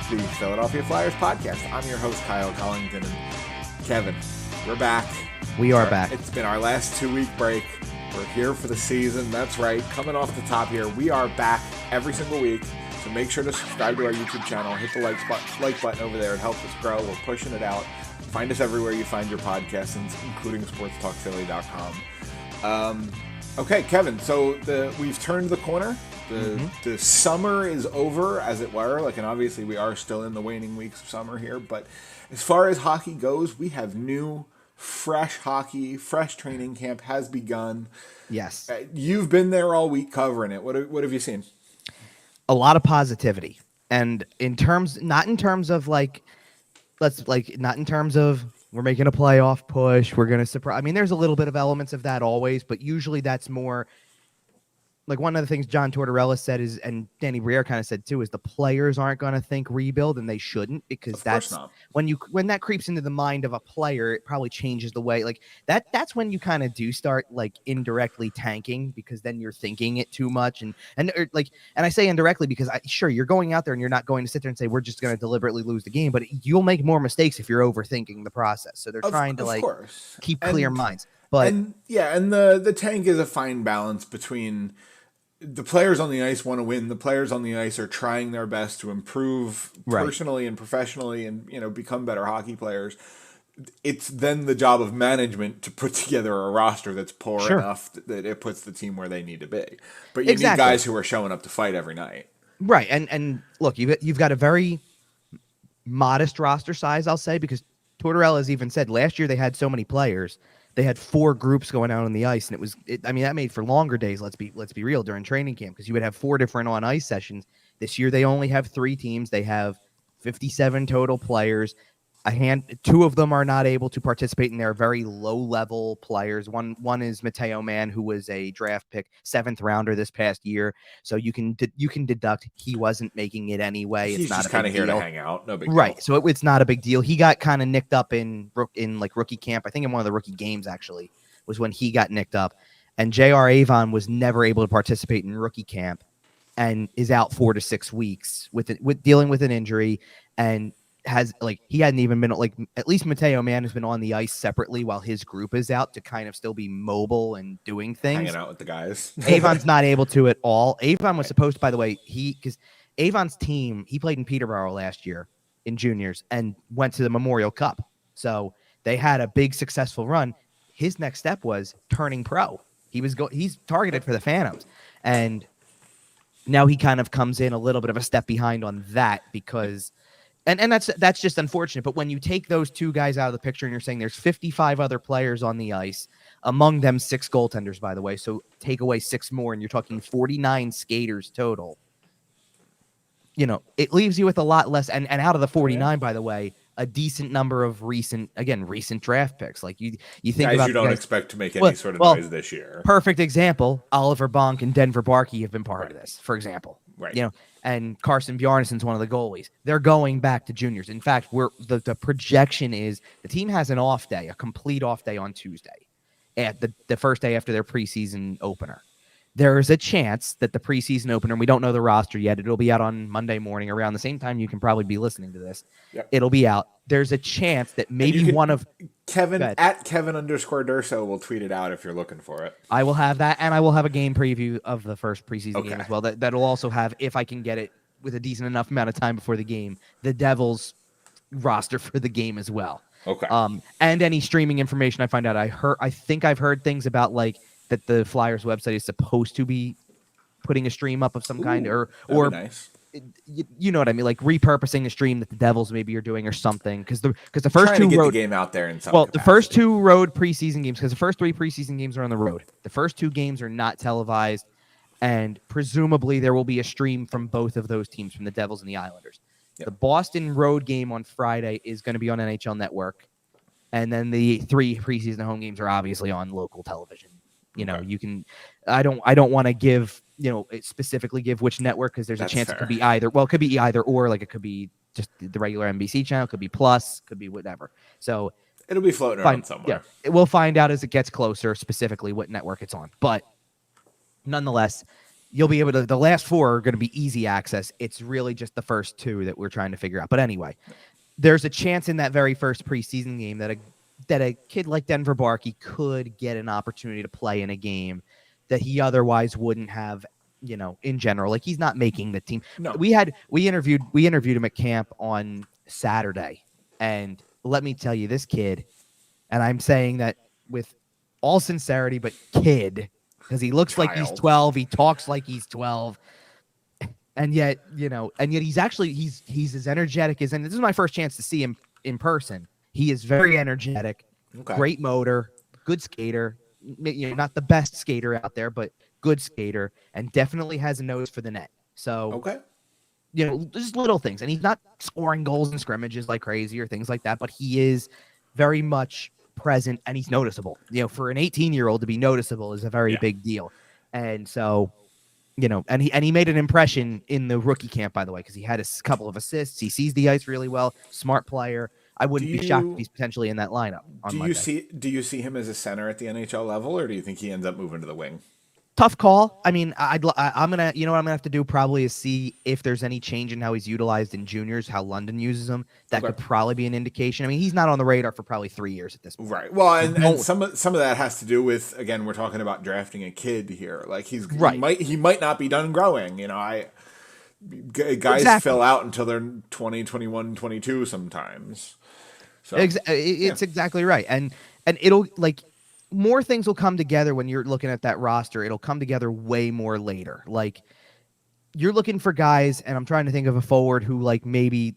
to the Philadelphia Flyers podcast. I'm your host, Kyle Collington, and Kevin, we're back. We are back. It's been our last 2-week break. We're here for the season. That's right. Coming off the top here, we are back every single week. So make sure to subscribe to our YouTube channel. Hit the like button over there. It helps us grow. We're pushing it out. Find us everywhere you find your podcasts, including sportstalkphilly.com. Okay, Kevin, so we've turned the corner. The summer is over, as it were. And obviously we are still in the waning weeks of summer here. But as far as hockey goes, we have new, fresh hockey. Fresh training camp has begun. Yes. You've been there all week covering it. What have you seen? A lot of positivity. And not in terms of we're making a playoff push, we're going to surprise. I mean, there's a little bit of elements of that always, but usually that's more like one of the things John Tortorella said is, and Danny Briere kind of said too, is the players aren't going to think rebuild, and they shouldn't, because that's when that creeps into the mind of a player, it probably changes the way that's when you kind of do start indirectly tanking, because then you're thinking it too much. And I say indirectly because sure, you're going out there and you're not going to sit there and say, we're just going to deliberately lose the game, but you'll make more mistakes if you're overthinking the process. So they're trying to keep clear minds. But the tank is a fine balance between the players on the ice want to win. The players on the ice are trying their best to improve personally and professionally and, become better hockey players. It's then the job of management to put together a roster that's poor enough that it puts the team where they need to be. But you need guys who are showing up to fight every night. Right. And look, you've got a very modest roster size, I'll say, because Tortorella has even said last year they had so many players. They had 4 groups going out on the ice, and that made for longer days. Let's be real, during training camp, because you would have 4 different on ice sessions. This year they only have 3 teams. They have 57 total players. 2 of them are not able to participate, and they're very low level players. One is Matteo Mann, who was a draft pick, 7th rounder this past year. So you can deduct he wasn't making it anyway. He's just kind of here to hang out. No big deal. Right. So it's not a big deal. He got kind of nicked up in rookie camp. I think in one of the rookie games actually was when he got nicked up, and J.R. Avon was never able to participate in rookie camp and is out 4 to 6 weeks with dealing with an injury, and he hadn't even been at least Matteo Mann has been on the ice separately while his group is out to kind of still be mobile and doing things. Hanging out with the guys. Avon's not able to at all. Avon was supposed to, by the way, because Avon's team, he played in Peterborough last year in juniors and went to the Memorial Cup. So they had a big successful run. His next step was turning pro. He's targeted for the Phantoms. And now he kind of comes in a little bit of a step behind on that because And that's just unfortunate. But when you take those 2 guys out of the picture and you're saying there's 55 other players on the ice, among them 6 goaltenders, by the way, so take away 6 more, and you're talking 49 skaters total. It leaves you with a lot less. And out of the 49, by the way, a decent number of recent draft picks. You think guys about you don't expect to make any sort of noise this year. Perfect example: Oliver Bonk and Denver Barkey have been part of this, for example. Right. And Carson Bjarnason's one of the goalies. They're going back to juniors. In fact, the projection is the team has an off day, a complete off day on Tuesday, at the first day after their preseason opener. There is a chance that the preseason opener, we don't know the roster yet, it'll be out on Monday morning around the same time you can probably be listening to this. Yep. It'll be out. There's a chance that maybe one of Kevin at Kevin_Durso will tweet it out if you're looking for it. I will have that, and I will have a game preview of the first preseason game as well. That'll also have, if I can get it with a decent enough amount of time before the game, the Devils roster for the game as well. Okay. And any streaming information I find out. I think I've heard things about that the Flyers website is supposed to be putting a stream up of some kind, or nice. You know what I mean, repurposing a stream that the Devils maybe are doing or something. Because the first trying 2 to get road the game out there in some well, capacity. the first 2 road preseason games, because the first 3 preseason games are on the road. The first 2 games are not televised, and presumably there will be a stream from both of those teams, from the Devils and the Islanders. Yep. The Boston road game on Friday is going to be on NHL Network, and then the 3 preseason home games are obviously on local television. You can. I don't want to give specifically give which network, because there's a chance fair. It could be either. Well, it could be either or. It could be just the regular NBC channel. It could be Plus. Could be whatever. So it'll be floating around somewhere. Yeah, we'll find out as it gets closer specifically what network it's on. But nonetheless, you'll be able to. The last 4 are going to be easy access. It's really just the first 2 that we're trying to figure out. But anyway, there's a chance in that very first preseason game that a kid like Denver Barkey could get an opportunity to play in a game that he otherwise wouldn't have, in general. Like, he's not making the team. No. We interviewed him at camp on Saturday, and let me tell you, this kid, and I'm saying that with all sincerity, but kid, because he looks like he's 12, he talks like he's 12. And yet, he's actually he's as energetic as, and this is my first chance to see him in person. He is very energetic, great motor, good skater. Not the best skater out there, but good skater, and definitely has a nose for the net. So, just little things. And he's not scoring goals in scrimmages like crazy or things like that, but he is very much present and he's noticeable. For an 18-year-old to be noticeable is a very big deal. And so, and he made an impression in the rookie camp, by the way, because he had a couple of assists. He sees the ice really well. Smart player. I wouldn't be shocked if he's potentially in that lineup on Monday. Do you see him as a center at the NHL level, or do you think he ends up moving to the wing? Tough call. I mean, I'm gonna, what I'm gonna have to do probably is see if there's any change in how he's utilized in juniors, how London uses him. That could probably be an indication. I mean, he's not on the radar for probably 3 years at this point. Right. Well, and some of that has to do with, again, we're talking about drafting a kid here. Like, he might not be done growing. Guys fill out until they're 20, 21, 22 sometimes. So it's exactly right, and it'll, like, more things will come together when you're looking at that roster. It'll come together way more later. Like, you're looking for guys, and I'm trying to think of a forward who, like, maybe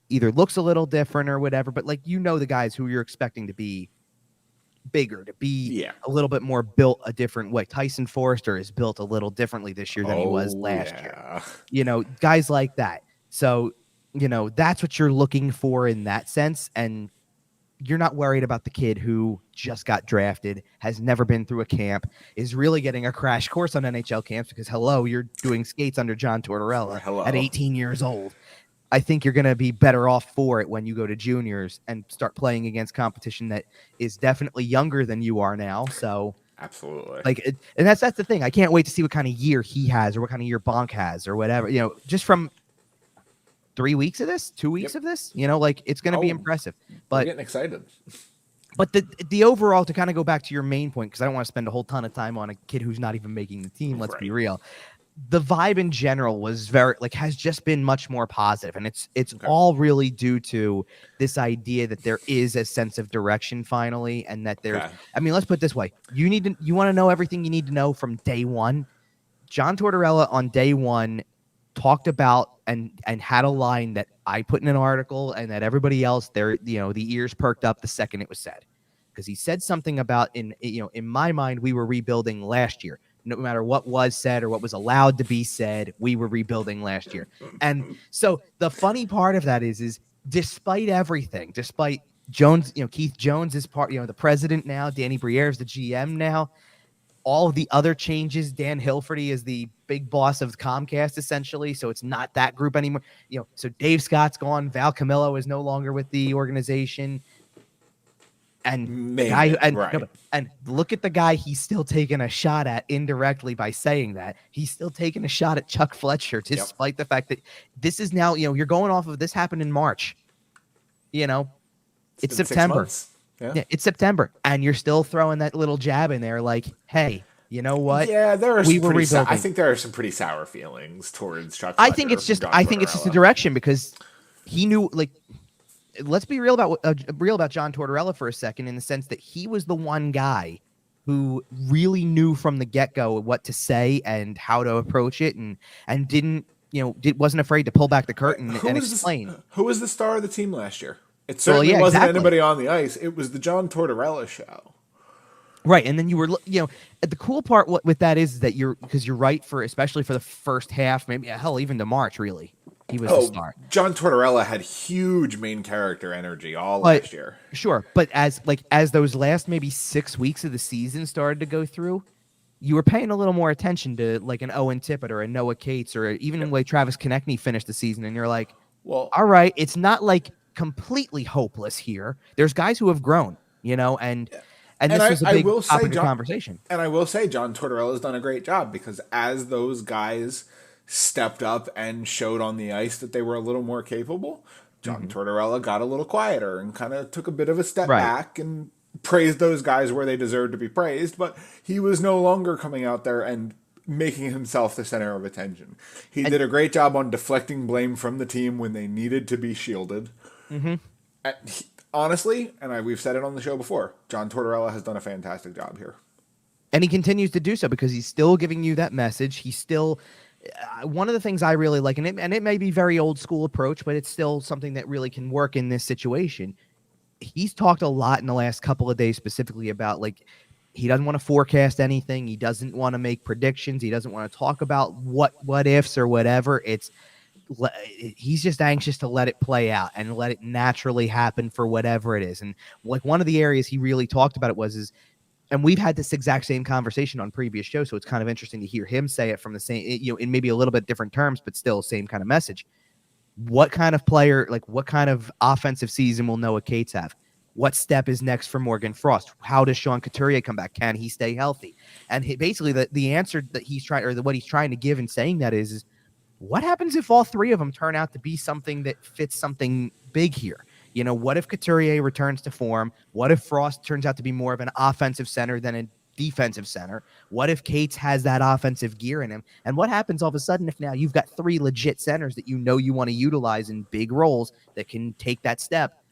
either looks a little different or whatever, but, like, the guys who you're expecting to be bigger, to be a little bit more built a different way. Tyson Forrester is built a little differently this year than he was last year. Guys like that. So, that's what you're looking for in that sense, and you're not worried about the kid who just got drafted, has never been through a camp, is really getting a crash course on NHL camps because, you're doing skates under John Tortorella at 18 years old. I think you're going to be better off for it when you go to juniors and start playing against competition that is definitely younger than you are now. So absolutely. And that's the thing. I can't wait to see what kind of year he has or what kind of year Bonk has or whatever, just from 3 weeks of this, 2 weeks of this, it's going to be impressive. But I'm getting excited. But the overall, to kind of go back to your main point, because I don't want to spend a whole ton of time on a kid who's not even making the team. Let's be real. The vibe in general was has just been much more positive, and it's all really due to this idea that there is a sense of direction finally, and that there's. I mean, let's put it this way: you want to know everything you need to know from day one. John Tortorella on day one talked about and had a line that I put in an article and that everybody else there, the ears perked up the second it was said, because he said something about in my mind, we were rebuilding last year. No matter what was said or what was allowed to be said, we were rebuilding last year. And so the funny part of that is despite everything, despite Jones, Keith Jones is the president now, Danny Briere is the GM now, all of the other changes, Dan Hilferty is the big boss of Comcast, essentially. So it's not that group anymore. So Dave Scott's gone. Val Camillo is no longer with the organization. And and look at the guy he's still taking a shot at indirectly by saying that. He's still taking a shot at Chuck Fletcher, despite the fact that this is now, you're going off of this happened in March. It's September. Yeah, it's September, and you're still throwing that little jab in there, like, "Hey, you know what? Yeah, I think there are some pretty sour feelings towards Chuck. I think it's just a direction, because he knew. Like, let's be real about John Tortorella for a second, in the sense that he was the one guy who really knew from the get-go what to say and how to approach it, and didn't wasn't afraid to pull back the curtain and explain. Who was the star of the team last year? It certainly wasn't anybody on the ice. It was the John Tortorella show. Right. And then you were, the cool part with that is that because you're right, especially for the first half, maybe hell, even to March, really. He was the star. John Tortorella had huge main character energy last year. Sure. But as those last maybe 6 weeks of the season started to go through, you were paying a little more attention to like an Owen Tippett or a Noah Cates, or even the way Travis Konechny finished the season. And you're like, well, all right, it's not like completely hopeless here. There's guys who have grown, and And And this was a I big will say, topic of conversation. And I will say, John Tortorella's done a great job because as those guys stepped up and showed on the ice that they were a little more capable, John Tortorella got a little quieter and kind of took a bit of a step Right. back and praised those guys where they deserved to be praised. But he was no longer coming out there and making himself the center of attention. He did a great job on deflecting blame from the team when they needed to be shielded. Honestly, and we've said it on the show before, John Tortorella has done a fantastic job here. And he continues to do so because he's still giving you that message. He's still one of the things I really like, and it may be very old school approach, but it's still something that really can work in this situation. He's talked a lot in the last couple of days specifically about like he doesn't want to forecast anything. He doesn't want to make predictions. He doesn't want to talk about what ifs or whatever. He's just anxious to let it play out and let it naturally happen for whatever it is. And like one of the areas he really talked about and we've had this exact same conversation on previous shows, so it's kind of interesting to hear him say it from the same, in maybe a little bit different terms, but still same kind of message. What kind of player, like what kind of offensive season will Noah Cates have? What step is next for Morgan Frost? How does Sean Couturier come back? Can he stay healthy? And basically the answer that he's trying, or what he's trying to give in saying that is what happens if all three of them turn out to be something that fits something big here? What if Couturier returns to form? What if Frost turns out to be more of an offensive center than a defensive center? What if Cates has that offensive gear in him? And what happens all of a sudden if now you've got three legit centers that you want to utilize in big roles that can take that step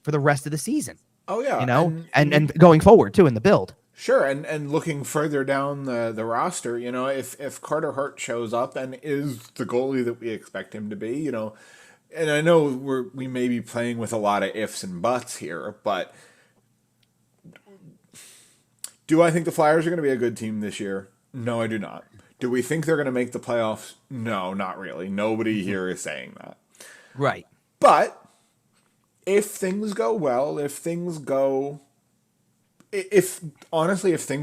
for the rest of the season? Oh, yeah. And going forward, too, in the build. Sure, and looking further down the roster, if Carter Hart shows up and is the goalie that we expect him to be, and I know we may be playing with a lot of ifs and buts here, but do I think the Flyers are going to be a good team this year? No, I do not. Do we think they're going to make the playoffs? No, not really. Nobody here is saying that. Right. But if things go well, if things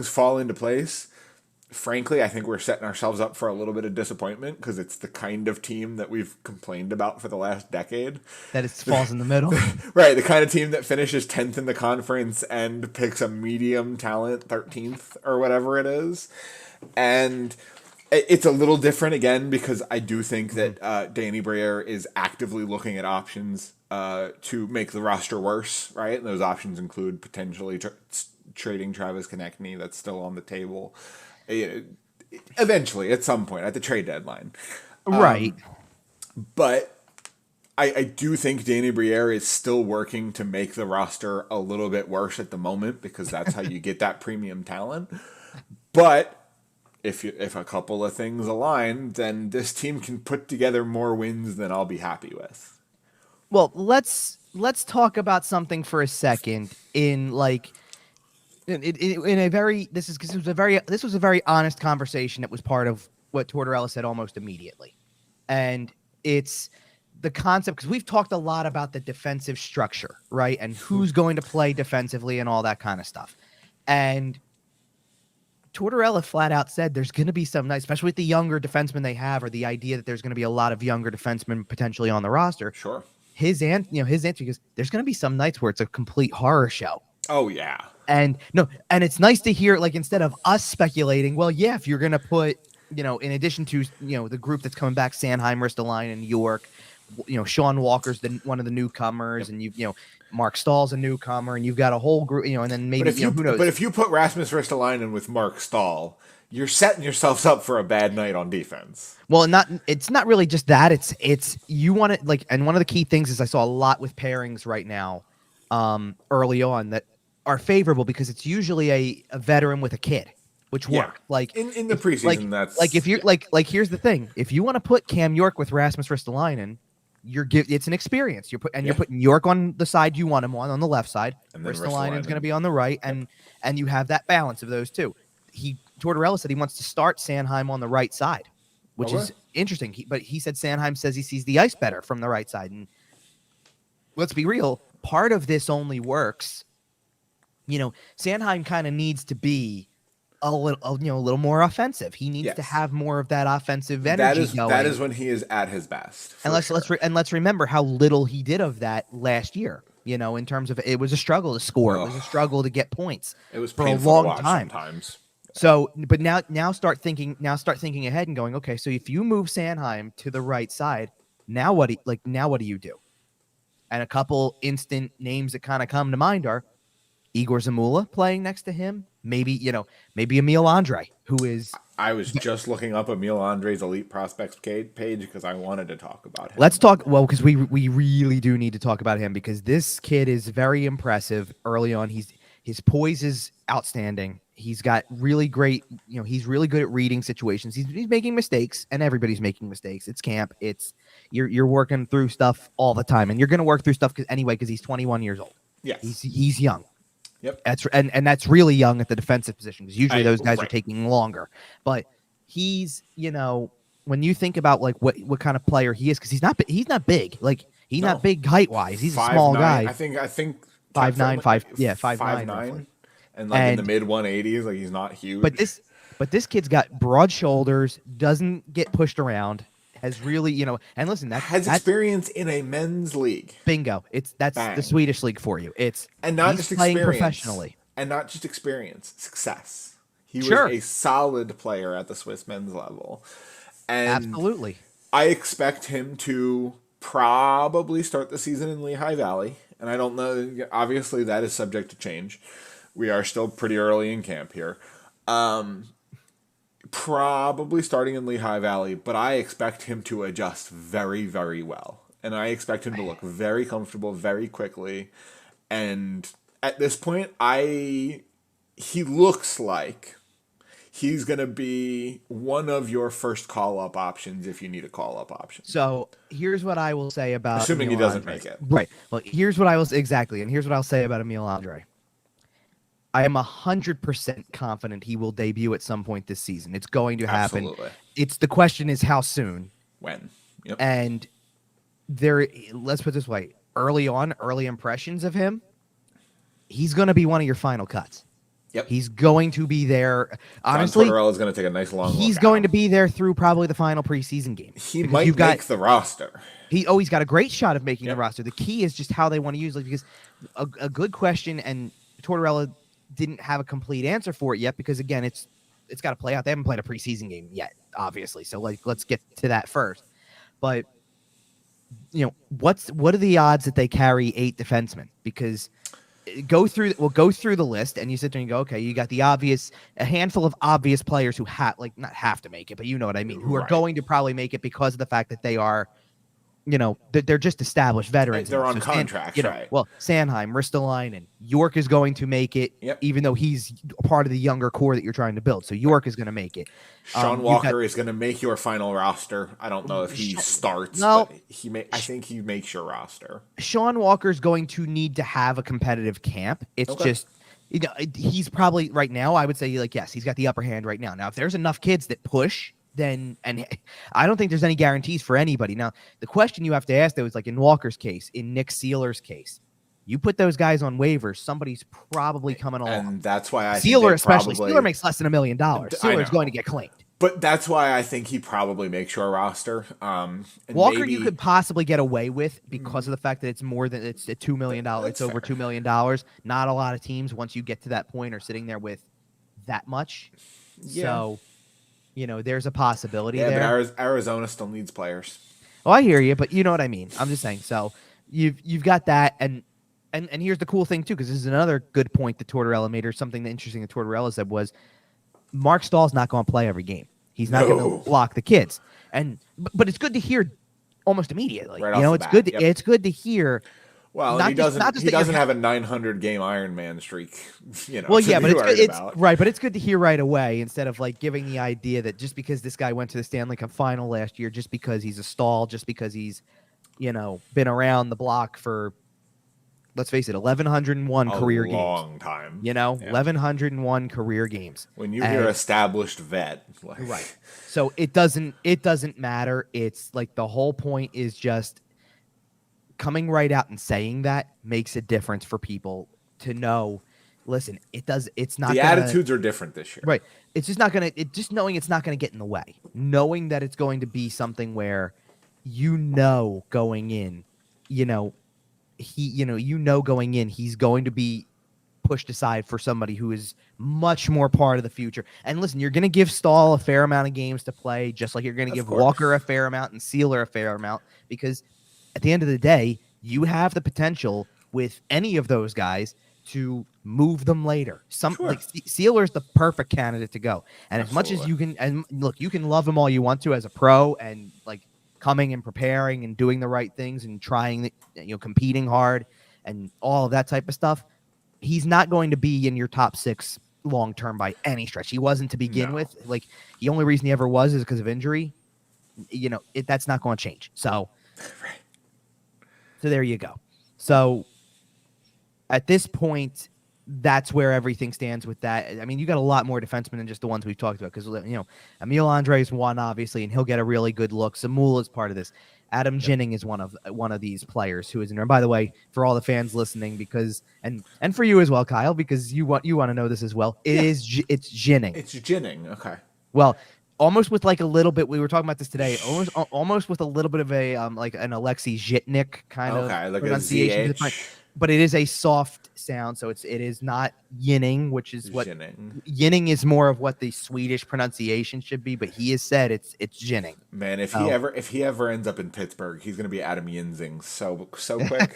fall into place, frankly, I think we're setting ourselves up for a little bit of disappointment because it's the kind of team that we've complained about for the last decade. That it falls in the middle. Right, the kind of team that finishes 10th in the conference and picks a medium talent 13th or whatever it is. And it's a little different again because I do think that Danny Briere is actively looking at options to make the roster worse, right? And those options include potentially trading Travis Konechny. That's still on the table. Eventually, at some point, at the trade deadline. Right. But I do think Danny Briere is still working to make the roster a little bit worse at the moment because that's how you get that premium talent. But if a couple of things align, then this team can put together more wins than I'll be happy with. Well, let's talk about something for a second in like in a very this was a very honest conversation that was part of what Tortorella said almost immediately. And it's the concept because we've talked a lot about the defensive structure, right? And who's going to play defensively and all that kind of stuff. And Tortorella flat out said there's going to be some nights, especially with the younger defensemen they have, or the idea that there's going to be a lot of younger defensemen potentially on the roster. Sure. His answer is there's going to be some nights where it's a complete horror show. Oh, yeah. And it's nice to hear, like, instead of us speculating, well, yeah, if you're going to put, in addition to, the group that's coming back, Sanheim, Ristolainen, and York, Sean Walker's one of the newcomers, and Mark Stahl's a newcomer, and you've got a whole group, and then maybe, who knows? But if you put Rasmus Ristolainen with Mark Stahl, you're setting yourselves up for a bad night on defense. Well, it's not really just that. It's you want it like, and one of the key things is I saw a lot with pairings right now, early on that are favorable because it's usually a veteran with a kid, which work. Like in the preseason, that's like if you're like here's the thing: if you want to put Cam York with Rasmus Ristolainen, it's an experience. You're putting York on the side you want him on the left side. Ristolainen's going to be on the right, and you have that balance of those two. Tortorella said he wants to start Sanheim on the right side, which is interesting. But he said Sanheim says he sees the ice better from the right side. And let's be real, part of this only works. Sanheim kind of needs to be a little more offensive. He needs to have more of that offensive energy. That is when he is at his best. And let's remember how little he did of that last year. in terms of it was a struggle to score. It was a struggle to get points. It was for a painful long to watch time. sometimes. So, but now start thinking ahead and going, okay, so if you move Sanheim to the right side, now what do you do? And a couple instant names that kind of come to mind are Igor Zamula playing next to him. Maybe Emil Andre, who is. I was just looking up Emil Andre's elite prospects page because I wanted to talk about him. Let's talk. Well, because we really do need to talk about him because this kid is very impressive early on. His poise is outstanding. He's got really great. He's really good at reading situations. He's making mistakes, and everybody's making mistakes. It's camp. It's you're working through stuff all the time, and you're going to work through stuff because he's 21 years old. Yes, he's young. Yep. And that's really young at the defensive position because usually those guys are taking longer. But he's, when you think about like what kind of player he is, because he's not big. Like he's not big height wise. He's a small guy. I think 5'9", 5'9", and like in the mid 180s. Like he's not huge. But this kid's got broad shoulders. Doesn't get pushed around. Has really, and listen, that's experience in a men's league. Bingo. That's the Swedish league for you. He's playing professionally. And not just experience, success. He was a solid player at the Swiss men's level. And absolutely. I expect him to probably start the season in Lehigh Valley. And I don't know, obviously that is subject to change. We are still pretty early in camp here. Probably starting in Lehigh Valley, but I expect him to adjust very, very well. And I expect him to look very comfortable very quickly. And at this point, he looks like he's going to be one of your first call-up options if you need a call-up option. So here's what I will say about assuming he doesn't make it. Right. Well, here's what I'll say about Emil Andre. I am 100% confident he will debut at some point this season. It's going to happen. Absolutely. The question is how soon. When. Yep. And let's put it this way, early impressions of him, he's going to be one of your final cuts. Yep. He's going to be there. Honestly, John Tortorella is going to take a nice long look. He's going to be there through probably the final preseason game. He might make the roster. He's got a great shot of making the roster. The key is just how they want to use it, because a good question, and Tortorella didn't have a complete answer for it yet, because again, it's got to play out. They haven't played a preseason game yet, obviously. So let's get to that first. But what are the odds that they carry 8 defensemen? Because go through the list, and you sit there and go, okay, you got a handful of obvious players who not have to make it, but you know what I mean, who are going to probably make it because of the fact that they are, they're just established veterans. They're on contracts, right? Well, Sanheim, Ristolainen, York is going to make it, even though he's part of the younger core that you're trying to build. So York is going to make it. Sean Walker is going to make your final roster. I don't know if he starts, but I think he makes your roster. Sean Walker is going to need to have a competitive camp. It's just, he's probably right now, I would say, yes, he's got the upper hand right now. Now, if there's enough kids that push, and I don't think there's any guarantees for anybody. Now, the question you have to ask, though, is like in Walker's case, in Nick Sealer's case, you put those guys on waivers, somebody's probably coming along. And that's why Sealer makes less than $1 million. Sealer's going to get claimed. But that's why I think he probably makes your roster. Walker, you could possibly get away with because of the fact that it's $2 million. It's over $2 million. Not a lot of teams, once you get to that point, are sitting there with that much. Yeah. So, there's a possibility there. But Arizona still needs players. Oh, I hear you, but you know what I mean. I'm just saying. So you've got that, and here's the cool thing too, because this is another good point that Tortorella made, or something interesting that Tortorella said was, Mark Stahl's not going to play every game. He's not going to block the kids, but it's good to hear almost immediately. It's good to hear. Well, he doesn't have a 900 game Ironman streak. Well, yeah, but it's right. But it's good to hear right away, instead of giving the idea that just because this guy went to the Stanley Cup final last year, just because he's a Stahl, just because he's been around the block for, let's face it, 1,101 career games. A long time. 1,101 career games. When you hear established vet. Right. So it doesn't matter. It's the whole point is just coming right out and saying that makes a difference for people to know, listen, it's not. The attitudes are different this year. Right. It's just not going to, just knowing it's not going to get in the way. Knowing that it's going to be something where, going in, going in, he's going to be pushed aside for somebody who is much more part of the future. And listen, you're going to give Stahl a fair amount of games to play, just like you're going to give Walker a fair amount and Sealer a fair amount, because at the end of the day, you have the potential with any of those guys to move them later. Like Sealer's the perfect candidate to go. And as much as you can, and look, you can love him all you want to as a pro and like coming and preparing and doing the right things and trying, competing hard and all of that type of stuff. He's not going to be in your top 6 long term by any stretch. He wasn't to begin with. Like, the only reason he ever was is because of injury. That's not going to change. So there you go. So at this point, that's where everything stands with that. I mean, you got a lot more defensemen than just the ones we've talked about, because Emil Andre is one, obviously, and he'll get a really good look. Zamula is part of this. Adam Ginning is one of these players who is in there. And by the way, for all the fans listening, because and for you as well, Kyle, because you want to know this as well. It's Ginning. It's Ginning. Okay. Well, almost with like a little bit. We were talking about this today. Almost with a little bit of a like an Alexei Zhitnik kind of like pronunciation. But it is a soft sound, so it is not Yinning, which is what Yinning is more of what the Swedish pronunciation should be. But he has said it's Ginning. Man, if he ever ends up in Pittsburgh, he's going to be Adam Yinzing so quick.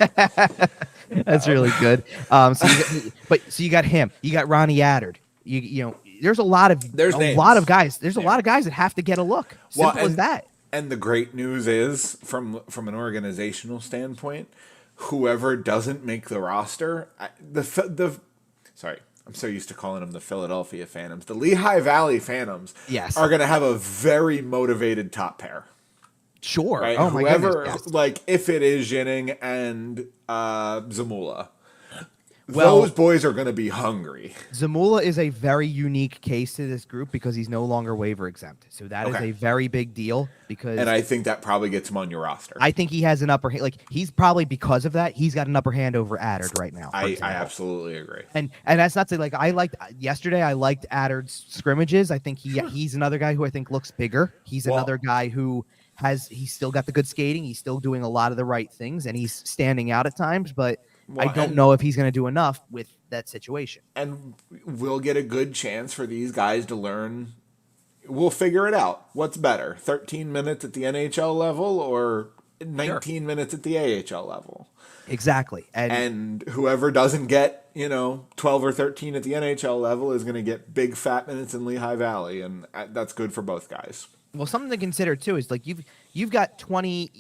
That's really good. So you got him. You got Ronnie Attard. There's a lot of guys. There's a lot of guys that have to get a look. Simple as that. And the great news is, from an organizational standpoint, whoever doesn't make the roster, I'm so used to calling them the Philadelphia Phantoms. The Lehigh Valley Phantoms are going to have a very motivated top pair. Sure. Right? Oh, my Whoever, goodness, yes. like, if it is Ginning and Zamula, those boys are going to be hungry. Zamula is a very unique case to this group because he's no longer waiver exempt. So that is a very big deal. And I think that probably gets him on your roster. I think he has an upper hand. Like, he's probably, because of that, he's got an upper hand over Attard right now. I absolutely agree. And that's not to, like, yesterday I liked Attard's scrimmages. I think he's another guy who I think looks bigger. He's another guy who he's still got the good skating. He's still doing a lot of the right things, and he's standing out at times, but I don't know if he's going to do enough with that situation. And we'll get a good chance for these guys to learn. We'll figure it out. What's better, 13 minutes at the NHL level or 19 minutes at the AHL level? Exactly. And whoever doesn't get, 12 or 13 at the NHL level is going to get big fat minutes in Lehigh Valley, and that's good for both guys. Well, something to consider too is, like, you've got 21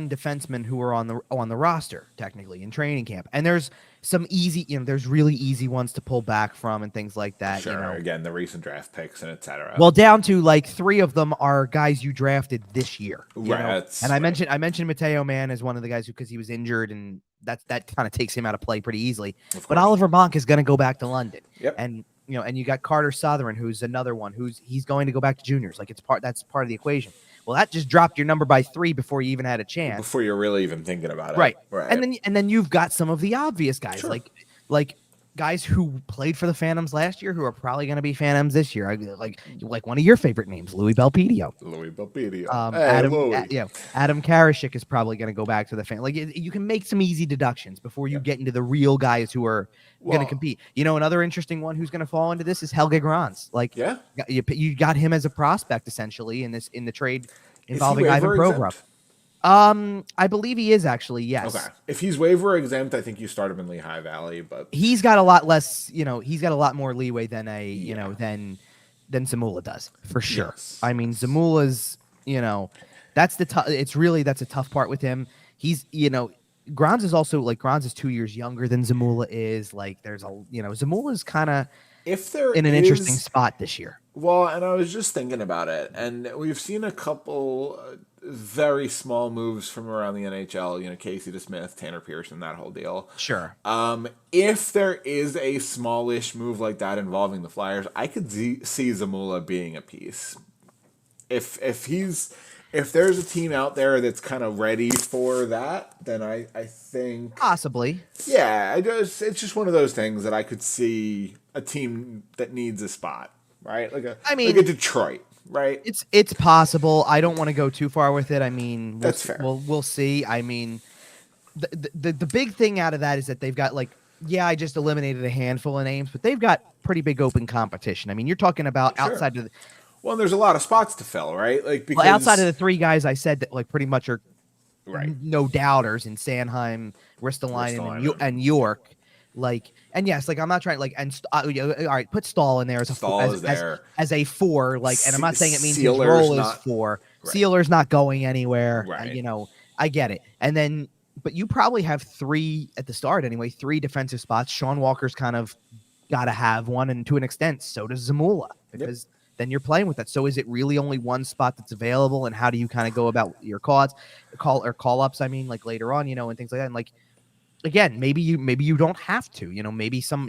defensemen who are on the roster technically in training camp, and there's some easy, there's really easy ones to pull back from and things like that. Sure. Again, the recent draft picks and etc. Well, down to like 3 of them are guys you drafted this year. Right. And I mentioned Mateo Mann as one of the guys because he was injured, and that kind of takes him out of play pretty easily. But Oliver Bonk is going to go back to London. Yep. And you got Carter Sotheran, who's another one he's going to go back to juniors. Like, that's part of the equation. Well, that just dropped your number by 3 before you even had a chance. Before you're really even thinking about it. Right. And then you've got some of the obvious guys, like guys who played for the Phantoms last year who are probably going to be Phantoms this year. Like one of your favorite names, Louis Belpedio. Adam Karashik is probably going to go back to the Phantoms. Like, you can make some easy deductions before you get into the real guys who are going to compete. Another interesting one who's going to fall into this is Helge Grans. Like, you got him as a prospect essentially in the trade involving Ivan Provorov. I believe he is actually, yes. Okay. If he's waiver exempt, I think you start him in Lehigh Valley, but he's got a lot less, he's got a lot more leeway than than Zamula does, for sure. Yes. I mean, Zamula's, that's a tough part with him. He's, Grans is also, like, Grans is 2 years younger than Zamula is. Like, there's Zamula's kind of in an interesting spot this year. Well, and I was just thinking about it, and we've seen a couple very small moves from around the NHL, Casey DeSmith, Tanner Pearson, that whole deal. Sure. If there is a smallish move like that involving the Flyers, I could see Zamula being a piece. If there's a team out there that's kind of ready for that, then I think possibly. Yeah, it's just one of those things that I could see a team that needs a spot, right? Like a Detroit. Right, it's possible. I don't want to go too far with it. I mean, that's fair. We'll see. I mean, the big thing out of that is that they've got like, yeah, I just eliminated a handful of names, but they've got pretty big open competition. I mean, you're talking about Sure. outside of the, Well, there's a lot of spots to fill, right? Like well, outside of because the three guys I said that like pretty much are right, no doubters in Sanheim, Ristolainen, and York. Like, and yes, like I'm not trying like, and all right, put Stahl in there as a Stahl is there as a 4. Like, and I'm not saying it means his Sealer's role is not 4. right. Sealer's not going anywhere. Right. I get it. And then, but you probably have 3 at the start anyway. 3 defensive spots. Sean Walker's kind of got to have one, and to an extent, so does Zamula, because then you're playing with that. So is it really only one spot that's available, and how do you kind of go about your call ups? I mean, like later on, and things like that. And like, again, maybe you don't have to, maybe some,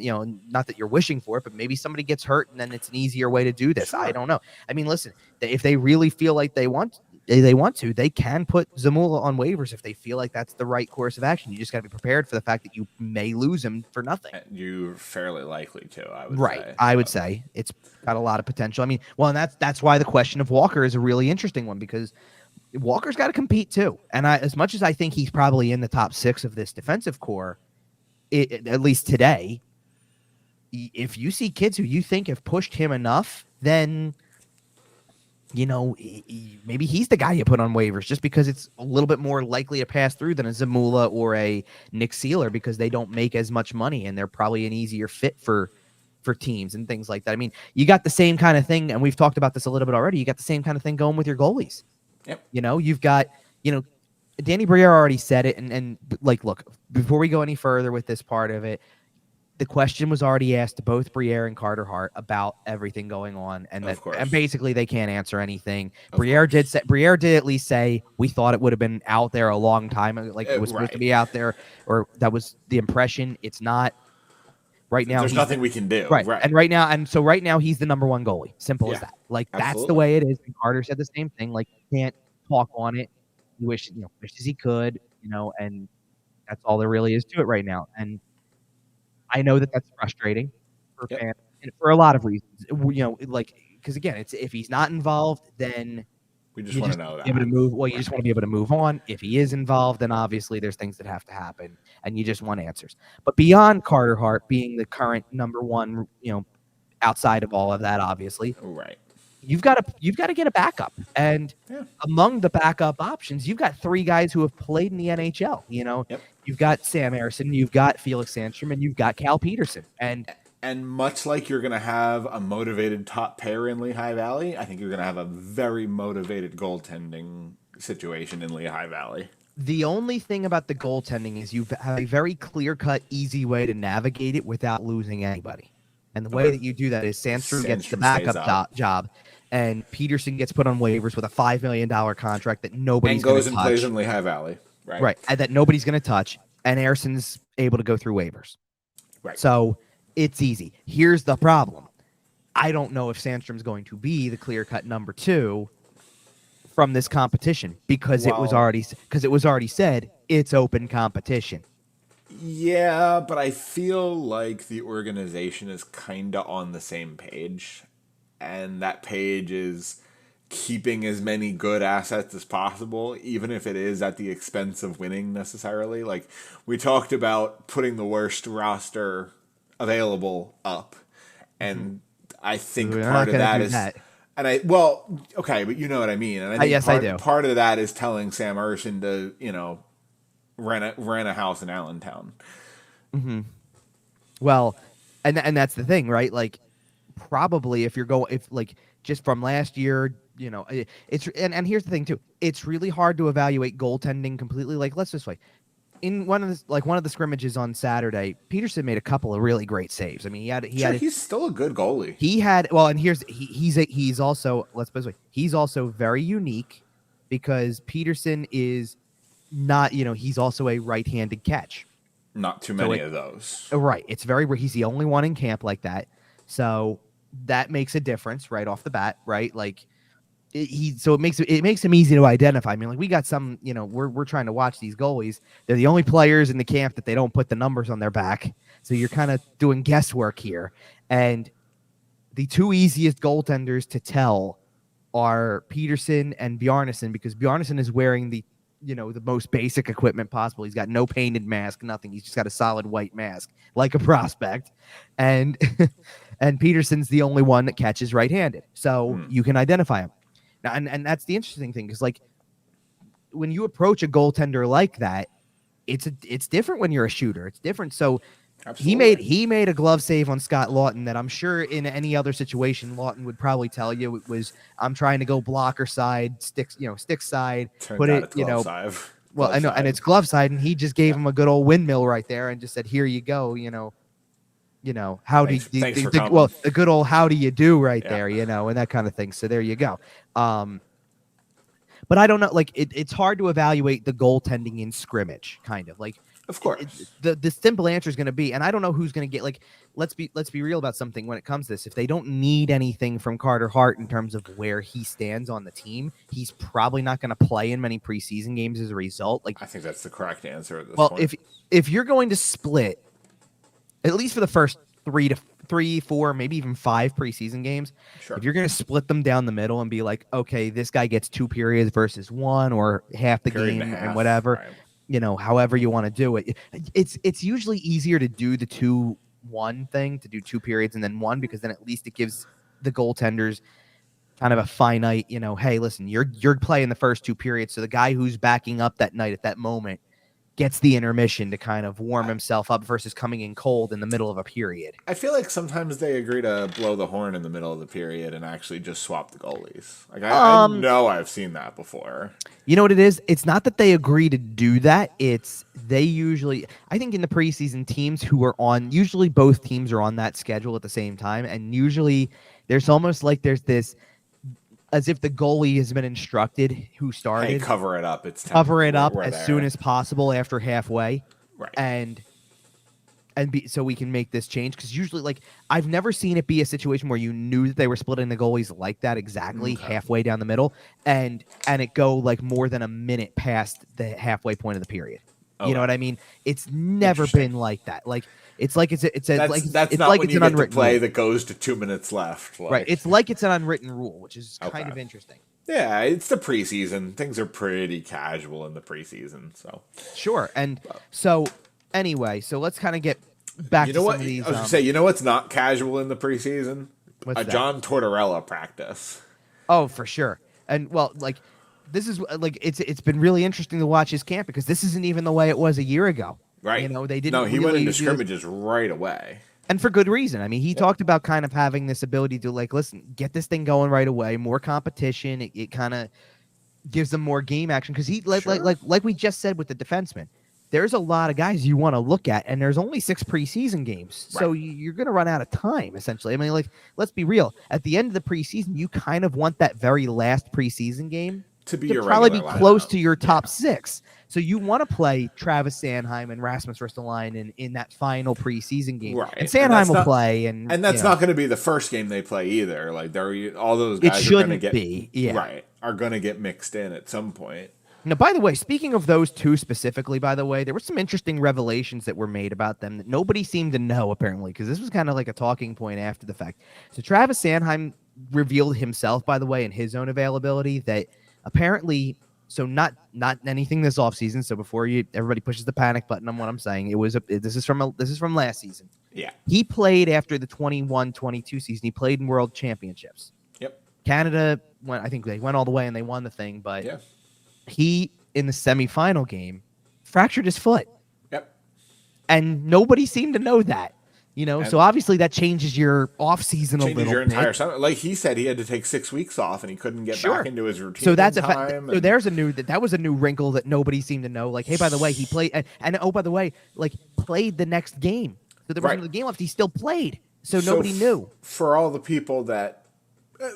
not that you're wishing for it, but maybe somebody gets hurt and then it's an easier way to do this. Sure. I don't know. I mean, listen, if they really feel like they want to, they can put Zamula on waivers if they feel like that's the right course of action. You just got to be prepared for the fact that you may lose him for nothing. You're fairly likely to, I would say. I would say it's got a lot of potential. I mean, well, and that's why the question of Walker is a really interesting one, because Walker's got to compete too. And as much as I think he's probably in the top 6 of this defensive core, at least today, if you see kids who you think have pushed him enough, then, maybe he's the guy you put on waivers, just because it's a little bit more likely to pass through than a Zamula or a Nick Sealer, because they don't make as much money and they're probably an easier fit for teams and things like that. I mean, you got the same kind of thing, and we've talked about this a little bit already. You got the same kind of thing going with your goalies. Yep. You've got, Danny Briere already said it. And like, look, before we go any further with this part of it, the question was already asked to both Briere and Carter Hart about everything going on. And and basically they can't answer anything. Briere did at least say, we thought it would have been out there a long time. Like it was supposed to be out there, or that was the impression. It's not. Right now, there's nothing we can do. Right. And right now, he's the number 1 goalie. Simple as that. Like, that's the way it is. And Carter said the same thing. Like, you can't talk on it. He wishes he could, and that's all there really is to it right now. And I know that that's frustrating for fans, and for a lot of reasons. Like, because again, it's if he's not involved, then we just want to know that. You just want to be able to move on. If he is involved, then obviously there's things that have to happen, and you just want answers. But beyond Carter Hart being the current number 1, outside of all of that, obviously, right, you've got to get a backup. And among the backup options, you've got 3 guys who have played in the NHL. You've got Sam Ersson, you've got Felix Sandstrom, and you've got Cal Peterson. And much like you're going to have a motivated top pair in Lehigh Valley, I think you're going to have a very motivated goaltending situation in Lehigh Valley. The only thing about the goaltending is you have a very clear-cut, easy way to navigate it without losing anybody. And the way that you do that is Sandstrom gets the backup job, and Peterson gets put on waivers with a $5 million contract that nobody's going to touch. And goes and plays in Lehigh Valley. Right. And that nobody's going to touch, and Ersson's able to go through waivers. Right. So it's easy. Here's the problem. I don't know if Sandstrom's going to be the clear-cut number 2 from this competition, because it was already said it's open competition. Yeah, but I feel like the organization is kind of on the same page, and that page is keeping as many good assets as possible, even if it is at the expense of winning necessarily. Like, we talked about putting the worst roster available up, and I think part of that is but you know what I mean. And I think I do. Part of that is telling Sam Ersson to rent a house in Allentown. Mm-hmm. Well, and that's the thing, right? Like, probably if just from last year, it's and here's the thing too. It's really hard to evaluate goaltending completely. Like, let's just say, in one of the scrimmages on Saturday, Peterson made a couple of really great saves. I mean, he's still a good goalie. He's also, let's put it this way, he's also very unique, because Peterson is not, he's also a right-handed catch. Not too many of those. Right. It's he's the only one in camp like that. So that makes a difference right off the bat, right? Like, it makes him easy to identify. I mean, like, we got some, we're trying to watch these goalies. They're the only players in the camp that they don't put the numbers on their back. So you're kind of doing guesswork here. And the 2 easiest goaltenders to tell are Peterson and Bjarnason, because Bjarnason is wearing the the most basic equipment possible. He's got no painted mask, nothing. He's just got a solid white mask, like a prospect. And and Peterson's the only one that catches right-handed. So you can identify him. Now, and that's the interesting thing, because like when you approach a goaltender like that, it's different when you're a shooter. It's different. So Absolutely. he made a glove save on Scott Lawton that I'm sure in any other situation Lawton would probably tell you it was, I'm trying to go blocker side, stick side, Turns put out it, it's glove side. well, I know, and it's glove side, and he just gave him a good old windmill right there and just said, "Here you go," how Thanks for coming. well, the good old how do you do right there, and that kind of thing. So there you go. But I don't know, like it's hard to evaluate the goaltending in scrimmage, kind of like. Of course. The simple answer is going to be, and I don't know who's going to get, like, let's be real about something when it comes to this. If they don't need anything from Carter Hart in terms of where he stands on the team, he's probably not going to play in many preseason games as a result. Like, I think that's the correct answer at this point. Well, if you're going to split, at least for the first 3, 4, maybe even 5 preseason games, if you're going to split them down the middle and be like, okay, this guy gets 2 periods versus 1 or half the game and whatever. Right. However you want to do it. It's usually easier to do the 2-1 thing, to do 2 periods and then 1, because then at least it gives the goaltenders kind of a finite, hey, listen, you're playing the first 2 periods, so the guy who's backing up that night at that moment gets the intermission to kind of warm himself up versus coming in cold in the middle of a period. I feel like sometimes they agree to blow the horn in the middle of the period and actually just swap the goalies. Like I know I've seen that before. You know what it is? It's not that they agree to do that. It's they usually, I think in the preseason, teams who are on, usually both teams are on that schedule at the same time. And usually there's almost like there's this, as if the goalie has been instructed who started. Hey, cover it up. Cover it up as soon as possible after halfway. Right. So we can make this change. Because usually, like, I've never seen it be a situation where you knew that they were splitting the goalies like that exactly halfway down the middle, and it go like more than a minute past the halfway point of the period. You know what I mean? It's never been like that. Like it's like it's not like when you get to play rule that goes to 2 minutes left. Right. It's like it's an unwritten rule, which is kind of interesting. Yeah, it's the preseason. Things are pretty casual in the preseason. So sure. And so anyway, so let's kind of get back to some of these. I was going to say, you know what's not casual in the preseason? What's that? John Tortorella practice. Oh, for sure. And well, like this is like it's been really interesting to watch his camp, because this isn't even the way it was a year ago. Right. They didn't. No, he went into scrimmages right away. And for good reason. I mean, he talked about kind of having this ability to, like, listen, get this thing going right away, more competition. It kind of gives them more game action, because he like we just said with the defenseman, there's a lot of guys you want to look at, and there's only 6 preseason games. Right. So you're going to run out of time, essentially. I mean, like, let's be real. At the end of the preseason, you kind of want that very last preseason game to probably be close to your top 6. So you want to play Travis Sanheim and Rasmus Ristolainen in that final preseason game. Right. And Sanheim will play. And that's not going to be the first game they play either. Like, all those guys are going to get are going to get mixed in at some point. Now, by the way, speaking of those 2 specifically, by the way, there were some interesting revelations that were made about them that nobody seemed to know, apparently, because this was kind of like a talking point after the fact. So Travis Sanheim revealed himself, by the way, in his own availability, that apparently, so not anything this offseason. So before everybody pushes the panic button on what I'm saying, this is from last season. Yeah. He played after the 21-22 season. He played in World Championships. Yep. Canada I think they went all the way and they won the thing, but he, in the semifinal game, fractured his foot. Yep. And nobody seemed to know that. So obviously that changes your off season a little bit. Changes your entire summer. Like he said, he had to take 6 weeks off, and he couldn't get back into his routine. So that's so there's that was a new wrinkle that nobody seemed to know. Like, hey, by the way, he played, and oh, by the way, like, played the next game. So there was another game left. He still played. So nobody knew. For all the people that,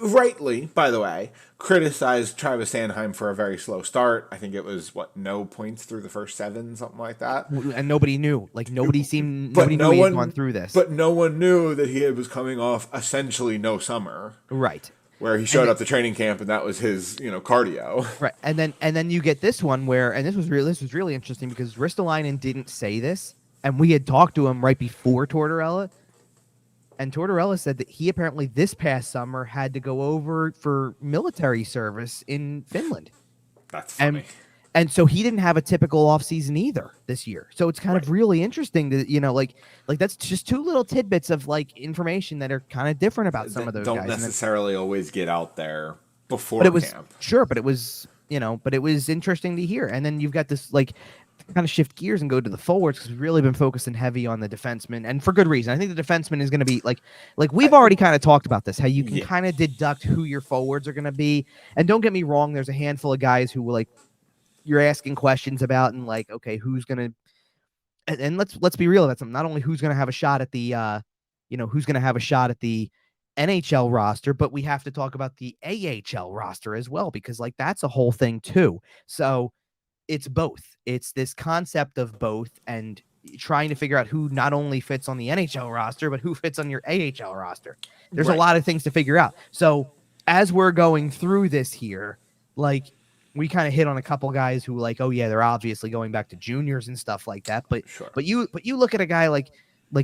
rightly, by the way, criticized Travis Sanheim for a very slow start. I think it was no points through the first 7, something like that. And nobody knew. Like, nobody knew he had gone through this. But no one knew that he was coming off essentially no summer. Right. Where he showed up to training camp and that was his, cardio. Right. And then you get this one where, and this was really interesting, because Ristolainen didn't say this, and we had talked to him right before Tortorella. And Tortorella said that he apparently this past summer had to go over for military service in Finland. That's funny. And so he didn't have a typical offseason either this year. So it's kind of really interesting to, like that's just two little tidbits of like information that are kind of different about some of those don't guys. necessarily always get out there before but it was camp. Sure, but it was, but it was interesting to hear. And then you've got this like kind of shift gears and go to the forwards, because we've really been focusing heavy on the defenseman, and for good reason. I think the defenseman is going to be like we've already kind of talked about this, how you can kind of deduct who your forwards are going to be. And don't get me wrong, there's a handful of guys who like you're asking questions about, and like, okay, who's gonna, and let's be real, that's not only who's gonna have a shot at the who's gonna have a shot at the NHL roster, but we have to talk about the AHL roster as well, because like that's a whole thing too. So it's both. It's this concept of both, and trying to figure out who not only fits on the NHL roster, but who fits on your AHL roster. There's a lot of things to figure out. So as we're going through this here, like, we kind of hit on a couple guys who like, oh yeah, they're obviously going back to juniors and stuff like that. But you look at a guy like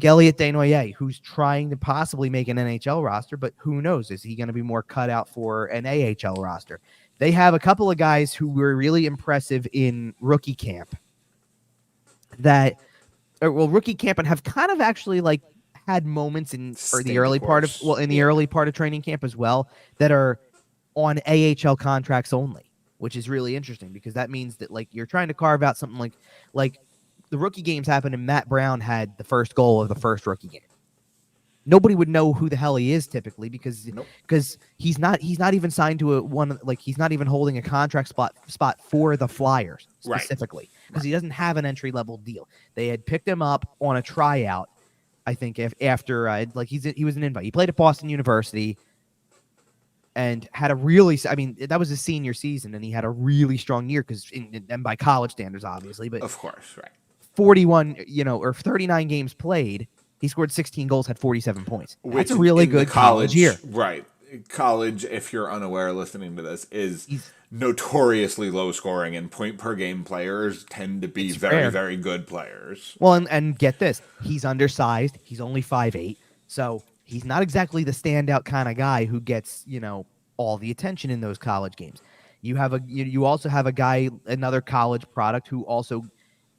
Elliot Desnoyers, who's trying to possibly make an NHL roster, but who knows? Is he going to be more cut out for an AHL roster? They have a couple of guys who were really impressive in rookie camp rookie camp, and have kind of actually like had moments in the early part of training camp as well, that are on AHL contracts only, which is really interesting, because that means that like you're trying to carve out something like the rookie games happened and Matt Brown had the first goal of the first rookie game. Nobody would know who the hell he is typically, because he's not even signed to he's not even holding a contract spot for the Flyers specifically, because he doesn't have an entry level deal. They had picked him up on a tryout, I think, after he was an invite. He played at Boston University and had that was his senior season, and he had a really strong year, and by college standards, obviously, but of course, 41, or 39 games played, he scored 16 goals, had 47 points. That's a really good college year. Right. College, if you're unaware listening to this, is notoriously low scoring, and point per game players tend to be very, very good players. Well, and get this, he's undersized. He's only 5'8", so he's not exactly the standout kind of guy who gets, all the attention in those college games. You also have a guy, another college product, who also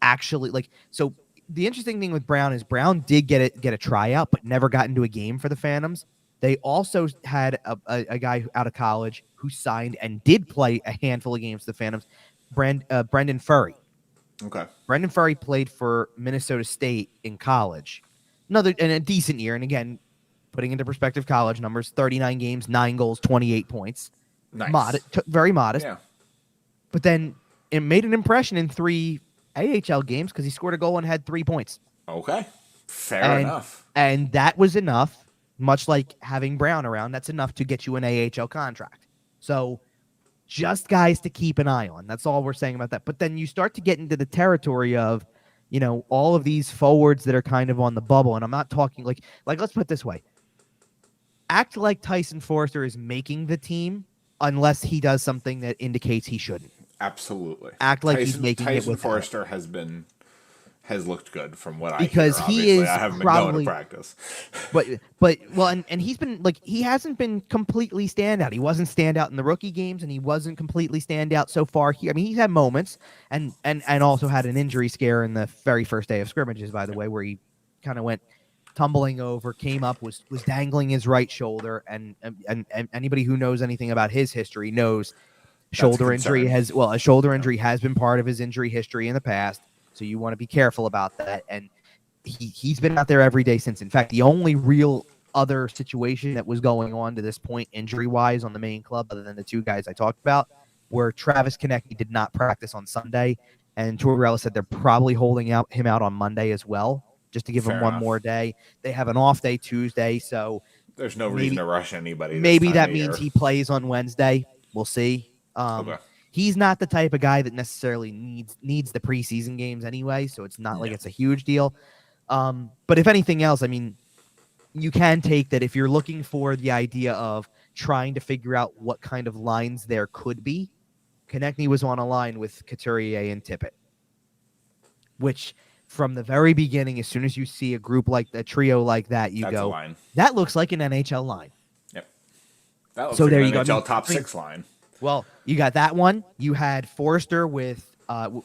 actually so the interesting thing with Brown is Brown did get a tryout, but never got into a game for the Phantoms. They also had a guy out of college who signed and did play a handful of games for the Phantoms, Brendan Furry. Okay. Brendan Furry played for Minnesota State in college. A decent year. And again, putting into perspective college numbers, 39 games, 9 goals, 28 points. Nice. Very modest. Yeah. But then it made an impression in 3 AHL games, because he scored a goal and had 3 points. Okay. Fair enough. And that was enough, much like having Brown around, that's enough to get you an AHL contract. So just guys to keep an eye on. That's all we're saying about that. But then you start to get into the territory of, all of these forwards that are kind of on the bubble. And I'm not talking like let's put it this way. Act like Tyson Forster is making the team unless he does something that indicates he shouldn't. Absolutely. Act like he's making it with Forster has looked good from what because I hear. He is I haven't probably, been going to practice. and he's been he hasn't been completely standout. He wasn't standout in the rookie games, and he wasn't completely standout so far here. I mean, he's had moments, and also had an injury scare in the very first day of scrimmages, by the way, where he kind of went tumbling over, came up, was dangling his right shoulder, and anybody who knows anything about his history knows shoulder injury has been part of his injury history in the past. So you want to be careful about that. And he's been out there every day since. In fact, the only real other situation that was going on to this point injury-wise on the main club, other than the 2 guys I talked about, where Travis Konecny did not practice on Sunday, and Tortorella said they're probably holding him out on Monday as well, just to give him one more day. They have an off day Tuesday, so there's no reason to rush anybody. Maybe that means he plays on Wednesday. We'll see. Okay. He's not the type of guy that necessarily needs the preseason games anyway, so it's not like it's a huge deal. But if anything else, I mean, you can take that if you're looking for the idea of trying to figure out what kind of lines there could be. Konecny was on a line with Couturier and Tippett, which from the very beginning, as soon as you see a trio like that, that's go, that looks like an NHL line. Yep. That looks like an NHL top 6 line. Well, you got that one. You had Forster with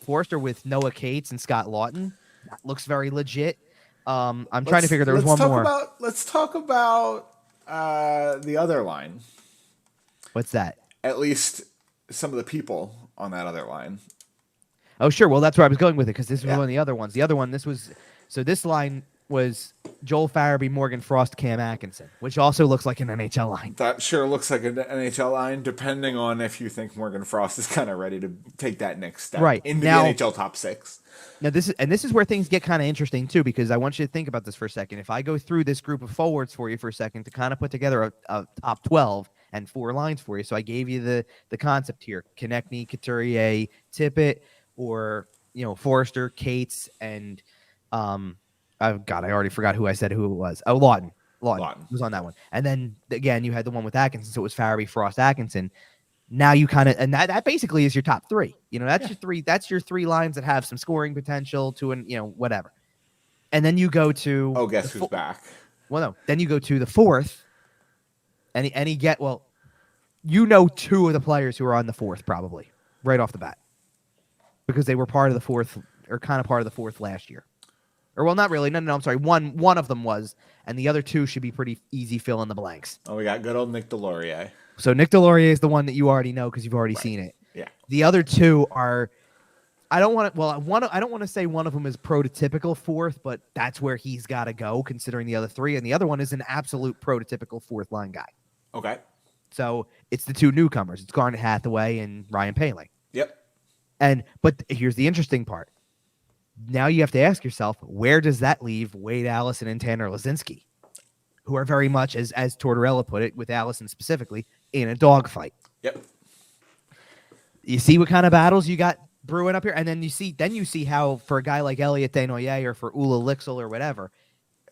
Forrester with Noah Cates and Scott Lawton. That looks very legit. I'm trying to figure. There was one more. Let's talk about the other line. What's that? At least some of the people on that other line. Oh, sure. Well, that's where I was going with it because this was one of the other ones. The other one, this line was Joel Farabee, Morgan Frost, Cam Atkinson, which also looks like an NHL line. That sure looks like an NHL line, depending on if you think Morgan Frost is kind of ready to take that next step into the NHL top 6. Now, this is where things get kind of interesting, too, because I want you to think about this for a second. If I go through this group of forwards for you for a second to kind of put together a top 12 and 4 lines for you. So I gave you the concept here. Konechny, Couturier, Tippett, or, Forrester, Cates, and I already forgot who I said who it was. Oh, Lawton. Lawton was on that one. And then, again, you had the one with Atkinson, so it was Farabee, Frost, Atkinson. Now you kind of, and that basically is your top 3. That's your 3. That's your 3 lines that have some scoring potential to whatever. And then you go to guess who's back? Well, no. Then you go to the 4th, and you get 2 of the players who are on the 4th probably right off the bat because they were part of the 4th or kind of part of the 4th last year. Or well, not really. No. I'm sorry. One of them was, and the other 2 should be pretty easy fill in the blanks. Oh, we got good old Nick Delorier. So Nick Delorier is the one that you already know because you've already seen it. Yeah. The other 2 are, I don't want to say one of them is prototypical 4th, but that's where he's got to go considering the other 3, and the other one is an absolute prototypical 4th line guy. Okay. So it's the 2 newcomers. It's Garnet Hathaway and Ryan Poehling. Yep. But here's the interesting part. Now you have to ask yourself, where does that leave Wade Allison and Tanner Lazinski, who are very much, as Tortorella put it, with Allison specifically, in a dogfight. Yep. You see what kind of battles you got brewing up here, and then you see how for a guy like Elliot Desnoyers or for Ula Lixel or whatever,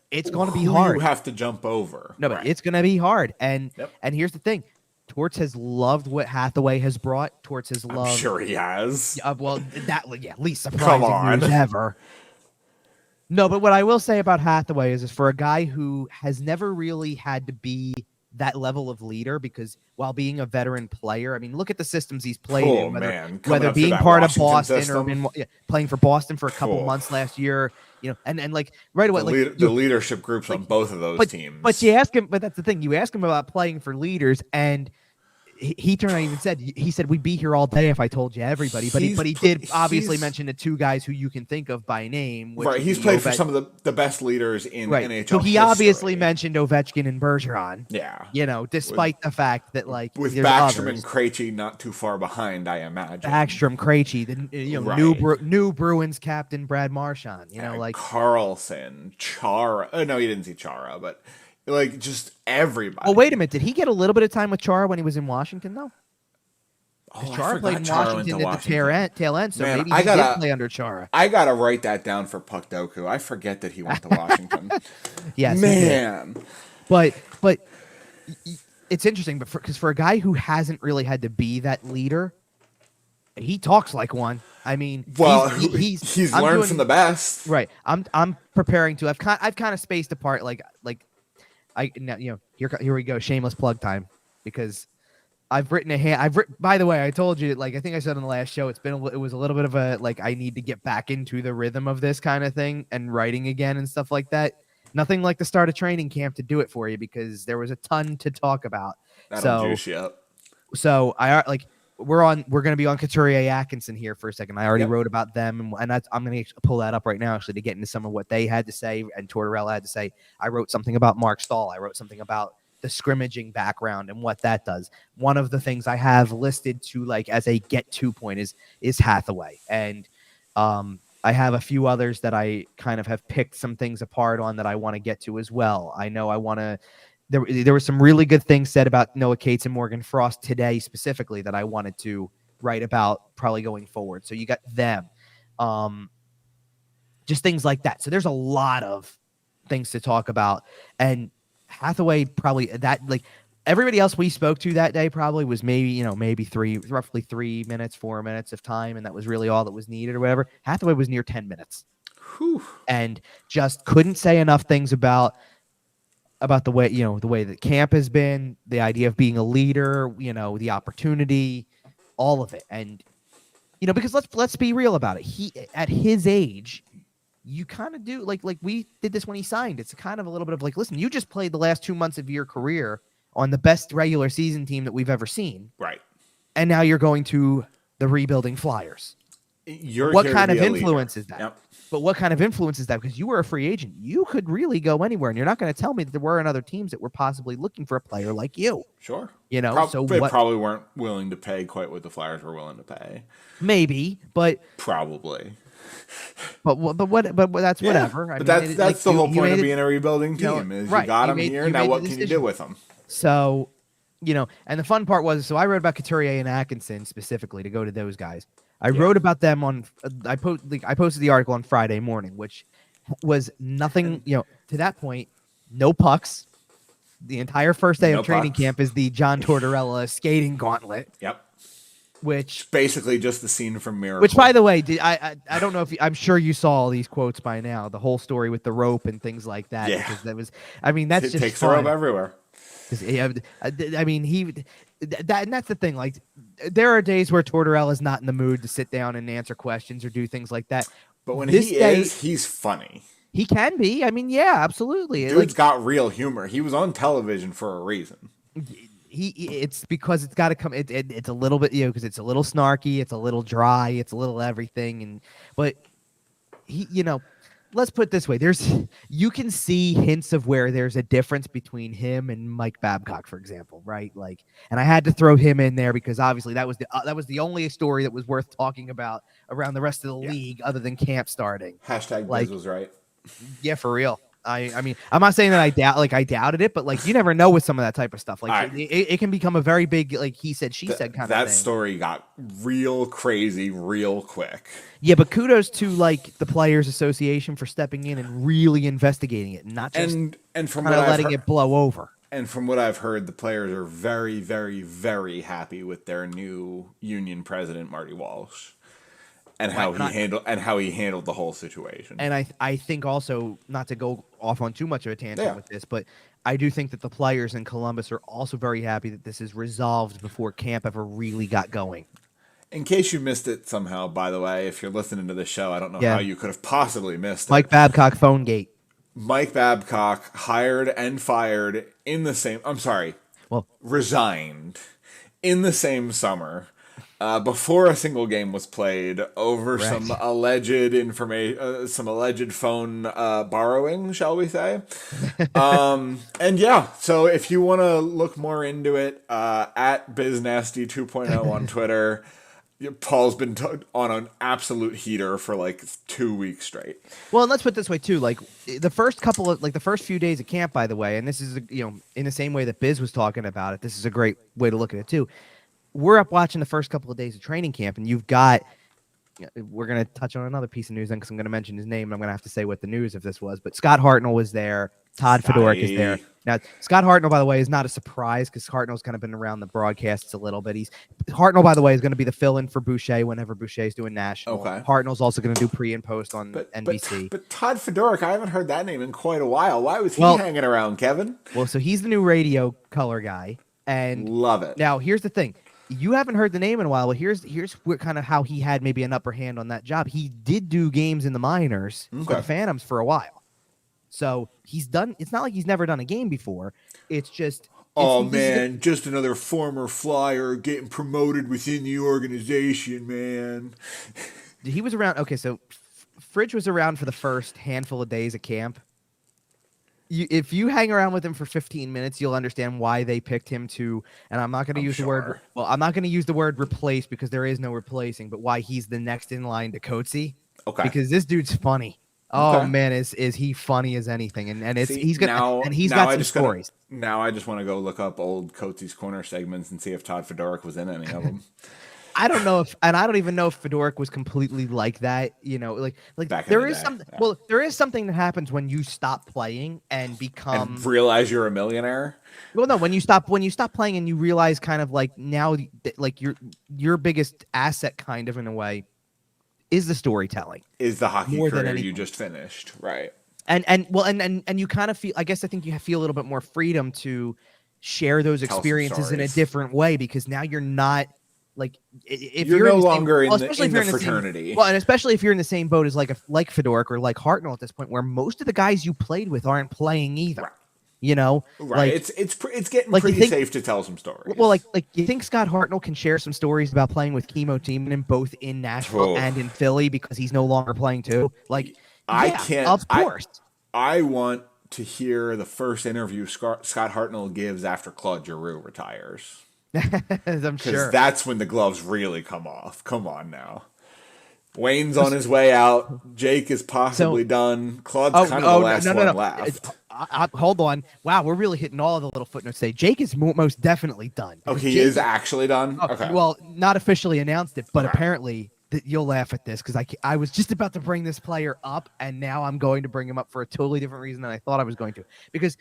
it's going to be hard. You have to jump over. No, but it's going to be hard. And here's the thing. Torts has loved what Hathaway has brought. Torts has loved. I'm sure he has. Least surprising news ever. No, but what I will say about Hathaway is for a guy who has never really had to be that level of leader, because while being a veteran player, I mean, look at the systems he's played in, whether being part of Boston system. Or playing for Boston for a couple months last year, and like right away, the leadership groups on both of those teams. But you ask him, but that's the thing, you ask him about playing for leaders, and he turned around and even said we'd be here all day if I told you everybody. But he did obviously mention the 2 guys who you can think of by name. Right, he's played for some of the best leaders in NHL. So he obviously mentioned Ovechkin and Bergeron. Yeah, despite the fact that with Backstrom and Krejci not too far behind, I imagine. Backstrom, Krejci, new Bruins captain Brad Marchand. Carlson, Chara. Oh no, you didn't see Chara, but. Just everybody. Oh, wait a minute. Did he get a little bit of time with Chara when he was in Washington, though? Chara played in Washington at the tail end, so maybe he did play under Chara. I got to write that down for Puck Doku. I forget that he went to Washington. Yes, man. But it's interesting, because for a guy who hasn't really had to be that leader, he talks like one. I mean, he's learned from the best. Right. I'm preparing to. I've kind of spaced apart. Here we go. Shameless plug time, because I've written by the way, I told you, I think I said on the last show, it was a little bit of a, I need to get back into the rhythm of this kind of thing and writing again and stuff like that. Nothing like the start of training camp to do it for you, because there was a ton to talk about. That'll juice you up. So we're going to be on Couturier Atkinson here for a second. I already wrote about them, and I'm going to pull that up right now actually to get into some of what they had to say and Tortorella had to say. I wrote something about Mark Stahl. I wrote something about the scrimmaging background and what that does. One of the things I have listed to as a get to point is Hathaway, and I have a few others that I kind of have picked some things apart on that I want to get to as well. I know I want to. There were some really good things said about Noah Cates and Morgan Frost today specifically that I wanted to write about probably going forward. So you got them. Just things like that. So there's a lot of things to talk about. And Hathaway probably everybody else we spoke to that day probably was maybe roughly 3 minutes, 4 minutes of time. And that was really all that was needed or whatever. Hathaway was near 10 minutes. Whew. And just couldn't say enough things about the way, the way that camp has been, the idea of being a leader, the opportunity, all of it. And, because let's be real about it. He at his age, you kind of do like we did this when he signed. It's kind of a little bit of like, listen, you just played the last 2 months of your career on the best regular season team that we've ever seen. Right. And now you're going to the rebuilding Flyers. What kind of influence is that? Yep. But what kind of influence is that? Because you were a free agent. You could really go anywhere. And you're not going to tell me that there weren't other teams that were possibly looking for a player like you. Sure. They probably weren't willing to pay quite what the Flyers were willing to pay. Maybe, but probably. But that's whatever. But that's the whole point of being a rebuilding team is you got them here. Now what can you do with them? So, and the fun part was, I wrote about Couturier and Atkinson specifically to go to those guys. I wrote about them on. I posted the article on Friday morning, which was nothing. To that point, no pucks. The entire first day of training camp is the John Tortorella skating gauntlet. Yep. Which basically just the scene from Miracle. Which, by the way, I don't know if I'm sure you saw all these quotes by now. The whole story with the rope and things like that. Yeah. Because that was. I mean, that's just takes the rope everywhere. I mean, and that's the thing. Like, there are days where Tortorella's not in the mood to sit down and answer questions or do things like that. But when he's funny. He can be. I mean, yeah, absolutely. Dude's got real humor. He was on television for a reason. It's because it's got to come. It's a little bit, because it's a little snarky, it's a little dry, it's a little everything, but he, let's put it this way: you can see hints of where there's a difference between him and Mike Babcock, for example, right? Like, and I had to throw him in there because obviously that was the only story that was worth talking about around the rest of the league, other than camp starting. Biz was right. Yeah, for real. I mean, I'm not saying that I doubted it, but you never know with some of that type of stuff. It can become a very big, he said, she said kind of thing. That story got real crazy real quick. Yeah, but kudos to the Players Association for stepping in and really investigating it, not just and from kind of letting it blow over. And from what I've heard, the players are very, very, very happy with their new union president, Marty Walsh. And how he handled the whole situation. And I think also, not to go off on too much of a tangent with this, but I do think that the players in Columbus are also very happy that this is resolved before camp ever really got going. In case you missed it somehow, by the way, if you're listening to the show, I don't know how you could have possibly missed it. Mike Babcock phone gate. Mike Babcock hired and fired resigned in the same summer. Before a single game was played over some alleged information, some alleged phone borrowing, shall we say? So if you want to look more into it, at BizNasty 2.0 on Twitter, Paul's been on an absolute heater for 2 weeks straight. Well, and let's put it this way too. The first few days of camp, by the way, and this is in the same way that Biz was talking about it. This is a great way to look at it too. We're up watching the first couple of days of training camp, and you've got. We're going to touch on another piece of news then, because I'm going to mention his name. And I'm going to have to say what the news of this was. But Scott Hartnell was there. Todd Fedoruk is there. Now, Scott Hartnell, by the way, is not a surprise because Hartnell's kind of been around the broadcasts a little bit. Hartnell, by the way, is going to be the fill-in for Boucher whenever Boucher's doing national. Okay. Hartnell's also going to do pre and post on NBC. But Todd Fedoruk, I haven't heard that name in quite a while. Why was he hanging around, Kevin? Well, so he's the new radio color guy, and love it. Now, here's the thing. You haven't heard the name in a while, but here's kind of how he had maybe an upper hand on that job. He did do games in the minors for the Phantoms for a while. So he's done. It's not like he's never done a game before. It's just. Just another former Flyer getting promoted within the organization, man. He was around. Okay, so Fridge was around for the first handful of days of camp. If you hang around with him for 15 minutes, you'll understand why they picked him to. And I'm not going to use the word. Well, I'm not going to use the word replace because there is no replacing. But why he's the next in line to Coatsy. Okay. Because this dude's funny. Oh man, is he funny as anything? And he's got some stories. Now I just want to go look up old Coatsy's Corner segments and see if Todd Fedoruk was in any of them. I don't know I don't even know if Fedoruk was completely like that. There is something. Yeah. Well, there is something that happens when you stop playing and realize you're a millionaire. Well, no, when you stop playing and you realize kind of now your biggest asset kind of in a way is the storytelling, is the hockey career you just finished, right? And you kind of feel. I think you feel a little bit more freedom to share those experiences in a different way because now you're not like if you're you're no in the same, longer well, in especially if the you're in the fraternity. same, well, and especially if you're in the same boat as like Fedork or like Hartnell at this point, where most of the guys you played with aren't playing either. Right. You know, Right. like It's getting like pretty safe to tell some stories. well, like you think Scott Hartnell can share some stories about playing with Chemo Timonen both in Nashville and in Philly because he's no longer playing too? Like, I yeah, can't. of course. I want to hear the first interview Scott Hartnell gives after Claude Giroux retires. I'm sure. Because that's when the gloves really come off. Come on now. Wayne's on his way out. Jake is possibly done. Claude's kind of the last one left. Hold on. Wow, we're really hitting all of the little footnotes today. Jake is most definitely done. Oh, he Jake is actually done? Okay. Well, not officially announced it, but apparently you'll laugh at this because I was just about to bring this player up, and now I'm going to bring him up for a totally different reason than I thought I was going to. Because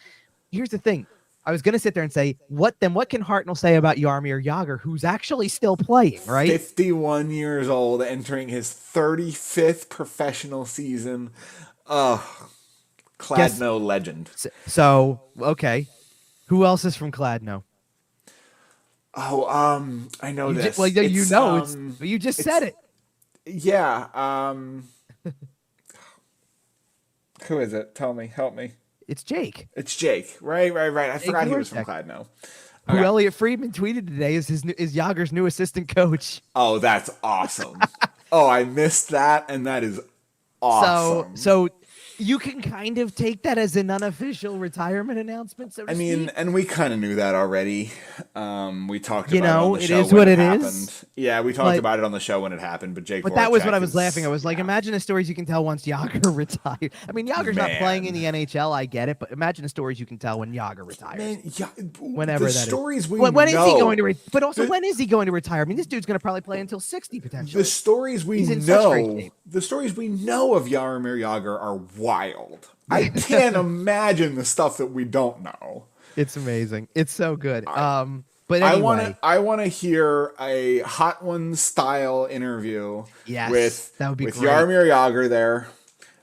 here's the thing. I was going to sit there and say, what can Hartnell say about Jaromir Jagr, who's actually still playing, right? 51 years old, entering his 35th professional season. Kladno legend. So, okay. Who else is from Kladno? Oh, I know this. You just said it. Yeah. Who is it? Tell me. Help me. It's Jake. It's Jake. Right. I forgot he was from Kladno. Who Elliot Friedman tweeted today is Jagr's new assistant coach. Oh, that's awesome. Oh, I missed that, and that is awesome. So you can kind of take that as an unofficial retirement announcement. So to speak. And we kind of knew that already. We talked about it on the show. It is what it is. Yeah, we talked about it on the show when it happened. But Jake. But that was what I was laughing. I was like, imagine the stories you can tell once Jagr retired. I mean, Jagr's not playing in the NHL. I get it, but imagine the stories you can tell when Jagr retires. Man, whenever the that stories is. We when know. Is he going to? But also, when is he going to retire? I mean, this dude's going to probably play until 60 potentially. The stories we know. The stories we know of Jaromir Jagr are wild. I can't imagine the stuff that we don't know. It's amazing. It's so good. But anyway, I want to hear a Hot Ones style interview. Yes, that would be with great. Jaromir Jagr there,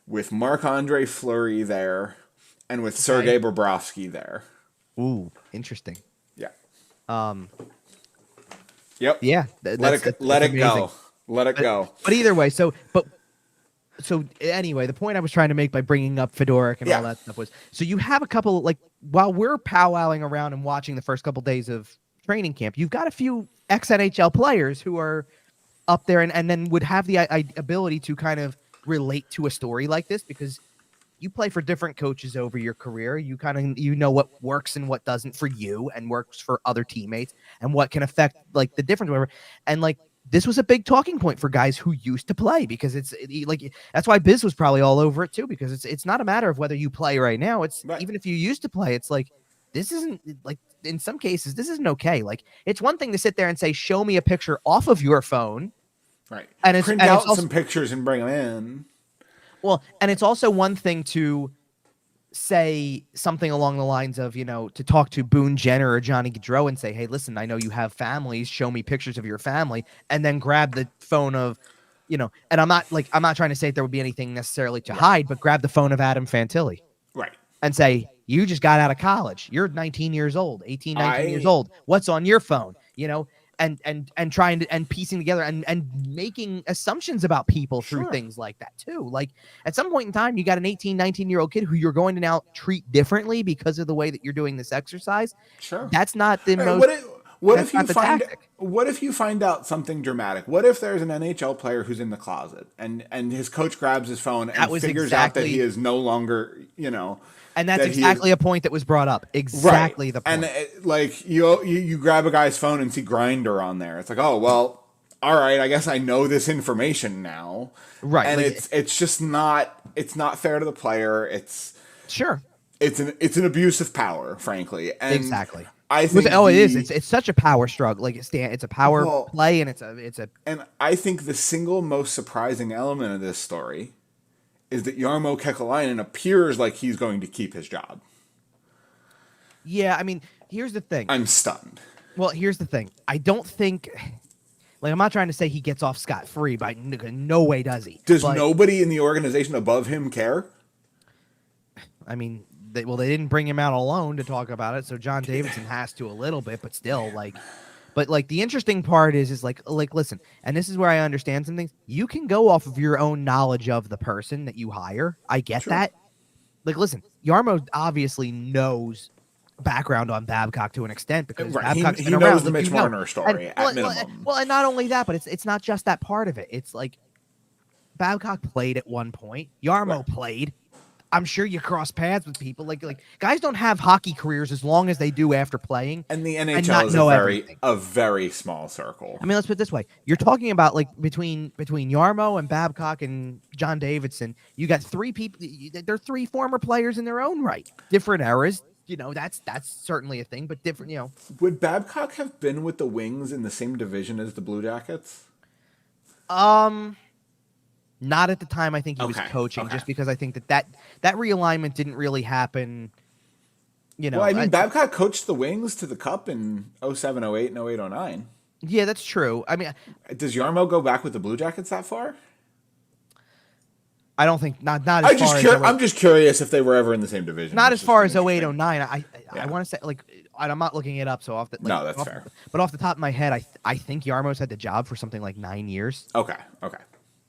with Marc-Andre Fleury there, and with Sergei Bobrovsky there. Ooh, interesting. Yeah. Yep. Yeah. Let it go. Let it go. But either way, so anyway, the point I was trying to make by bringing up Fedork and all that stuff was, so you have a couple, like, while we're powwowing around and watching the first couple days of training camp, you've got a few ex-NHL players who are up there and then would have the ability to kind of relate to a story like this because you play for different coaches over your career. You know what works and what doesn't for you and works for other teammates and what can affect like the difference, whatever. And like, this was a big talking point for guys who used to play because it's like, that's why Biz was probably all over it too, because it's not a matter of whether you play right now. It's even if you used to play, it's like, this isn't like, in some cases, this isn't okay. Like, it's one thing to sit there and say, show me a picture off of your phone. Right. And print out some pictures and bring them in. Well, and it's also one thing to say something along the lines of, to talk to Boone Jenner or Johnny Gaudreau and say, hey, listen, I know you have families. Show me pictures of your family. And then grab the phone of, and I'm not trying to say there would be anything necessarily to hide, but grab the phone of Adam Fantilli. Right. And say, you just got out of college. You're 19 years old, 19 years old. What's on your phone? And trying to and piecing together and making assumptions about people through things like that too. Like at some point in time, you got an 18, 19-year-old kid who you're going to now treat differently because of the way that you're doing this exercise. Sure. That's not the most. What if you find out something dramatic? What if there's an NHL player who's in the closet and his coach grabs his phone and figures out that he is no longer, And that's exactly a point that was brought up. Exactly the point. And like you grab a guy's phone and see Grindr on there. It's like, oh well, all right. I guess I know this information now. Right. And it's just not fair to the player. It's an abuse of power, frankly. And exactly. I think it is. It's such a power struggle. Like it's a power play, and it's a. And I think the single most surprising element of this story is that Jarmo Kekalainen appears like he's going to keep his job. Yeah, I mean, here's the thing. I'm stunned. Well, here's the thing. I don't think, like, I'm not trying to say he gets off scot-free, but no way does he. Does nobody in the organization above him care? I mean, they didn't bring him out alone to talk about it, so John Davidson has to a little bit, but still, like, But like the interesting part is like listen, and this is where I understand some things. You can go off of your own knowledge of the person that you hire. I get True. that. Like, listen, Yarmo obviously knows background on Babcock to an extent because Right. Babcock's He been knows around. the Like, Mitch Marner story at minimum. Well, and not only that, but it's not just that part of it. It's like Babcock played at one point. Yarmo played. I'm sure you cross paths with people like guys don't have hockey careers as long as they do after playing. And the and NHL not is know a very small circle. I mean, let's put it this way: you're talking about like between Yarmo and Babcock and John Davidson, you got three people. They're three former players in their own right, different eras. You know, that's certainly a thing, but different. You know, would Babcock have been with the Wings in the same division as the Blue Jackets? Not at the time I think he was coaching, just because I think that realignment didn't really happen. You know, well, I mean, Babcock coached the Wings to the Cup in 07, 08, and 08, 09. Yeah, that's true. I mean, does Yarmo go back with the Blue Jackets that far? I don't think not as far as I'm just curious if they were ever in the same division. Not as far as 08, 09. I want to say like I'm not looking it up, so off the no, that's fair. But off the top of my head, I think Yarmo's had the job for something like 9 years. Okay.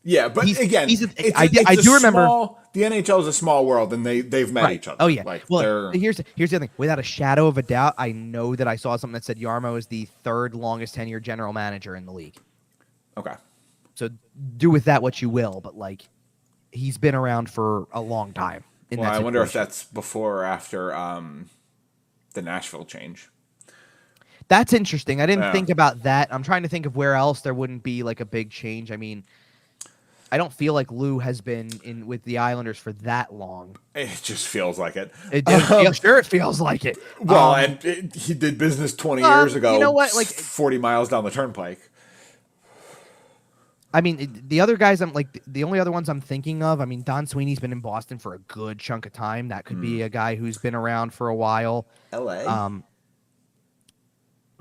Yeah, but I do remember the NHL is a small world, and they've met each other. Oh yeah. Like, well, here's the other thing. Without a shadow of a doubt, I know that I saw something that said Yarmo is the third longest tenured general manager in the league. Okay. So do with that what you will, but like he's been around for a long time. I wonder if that's before or after the Nashville change. That's interesting. I didn't think about that. I'm trying to think of where else there wouldn't be like a big change. I mean, I don't feel like Lou has been in with the Islanders for that long. It just feels like it. Sure, it feels like it. Well, he did business 20 years ago. You know what? Like 40 miles down the turnpike. I mean, the other guys the only other ones I'm thinking of. I mean, Don Sweeney's been in Boston for a good chunk of time. That could be a guy who's been around for a while. L.A.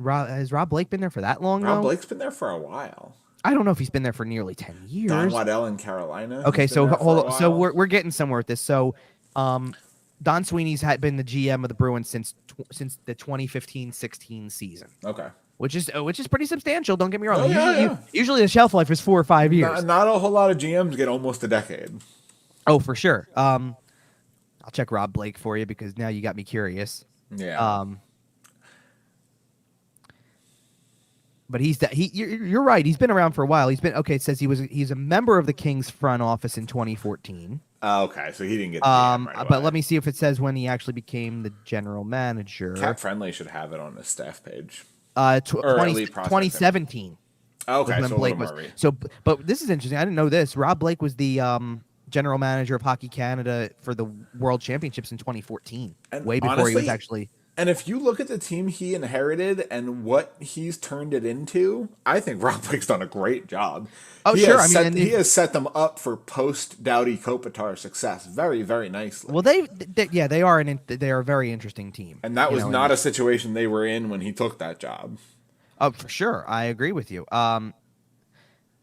Has Rob Blake been there for that long? Rob Blake's been there for a while. I don't know if he's been there for nearly 10 years. Don Waddell in Carolina. Okay, so hold on. So we're getting somewhere with this. So, Don Sweeney's had been the GM of the Bruins since the 2015-16 season. Okay. Which is pretty substantial. Don't get me wrong. Usually the shelf life is 4 or 5 years. Not a whole lot of GMs get almost a decade. Oh, for sure. I'll check Rob Blake for you because now you got me curious. Yeah. But you're right. He's been around for a while. It says he's a member of the Kings front office in 2014. Okay, so he didn't get the GM right away. But let me see if it says when he actually became the general manager. Cap Friendly should have it on his staff page. 2017. Okay, when Blake was. So, but this is interesting. I didn't know this. Rob Blake was the general manager of Hockey Canada for the World Championships in 2014, way before he was actually. And if you look at the team he inherited and what he's turned it into, I think Rob Blake's done a great job. Oh, he sure. He has set them up for post-Doughty Kopitar success very, very nicely. Well, they are they are a very interesting team. And that was not a situation they were in when he took that job. Oh, for sure. I agree with you.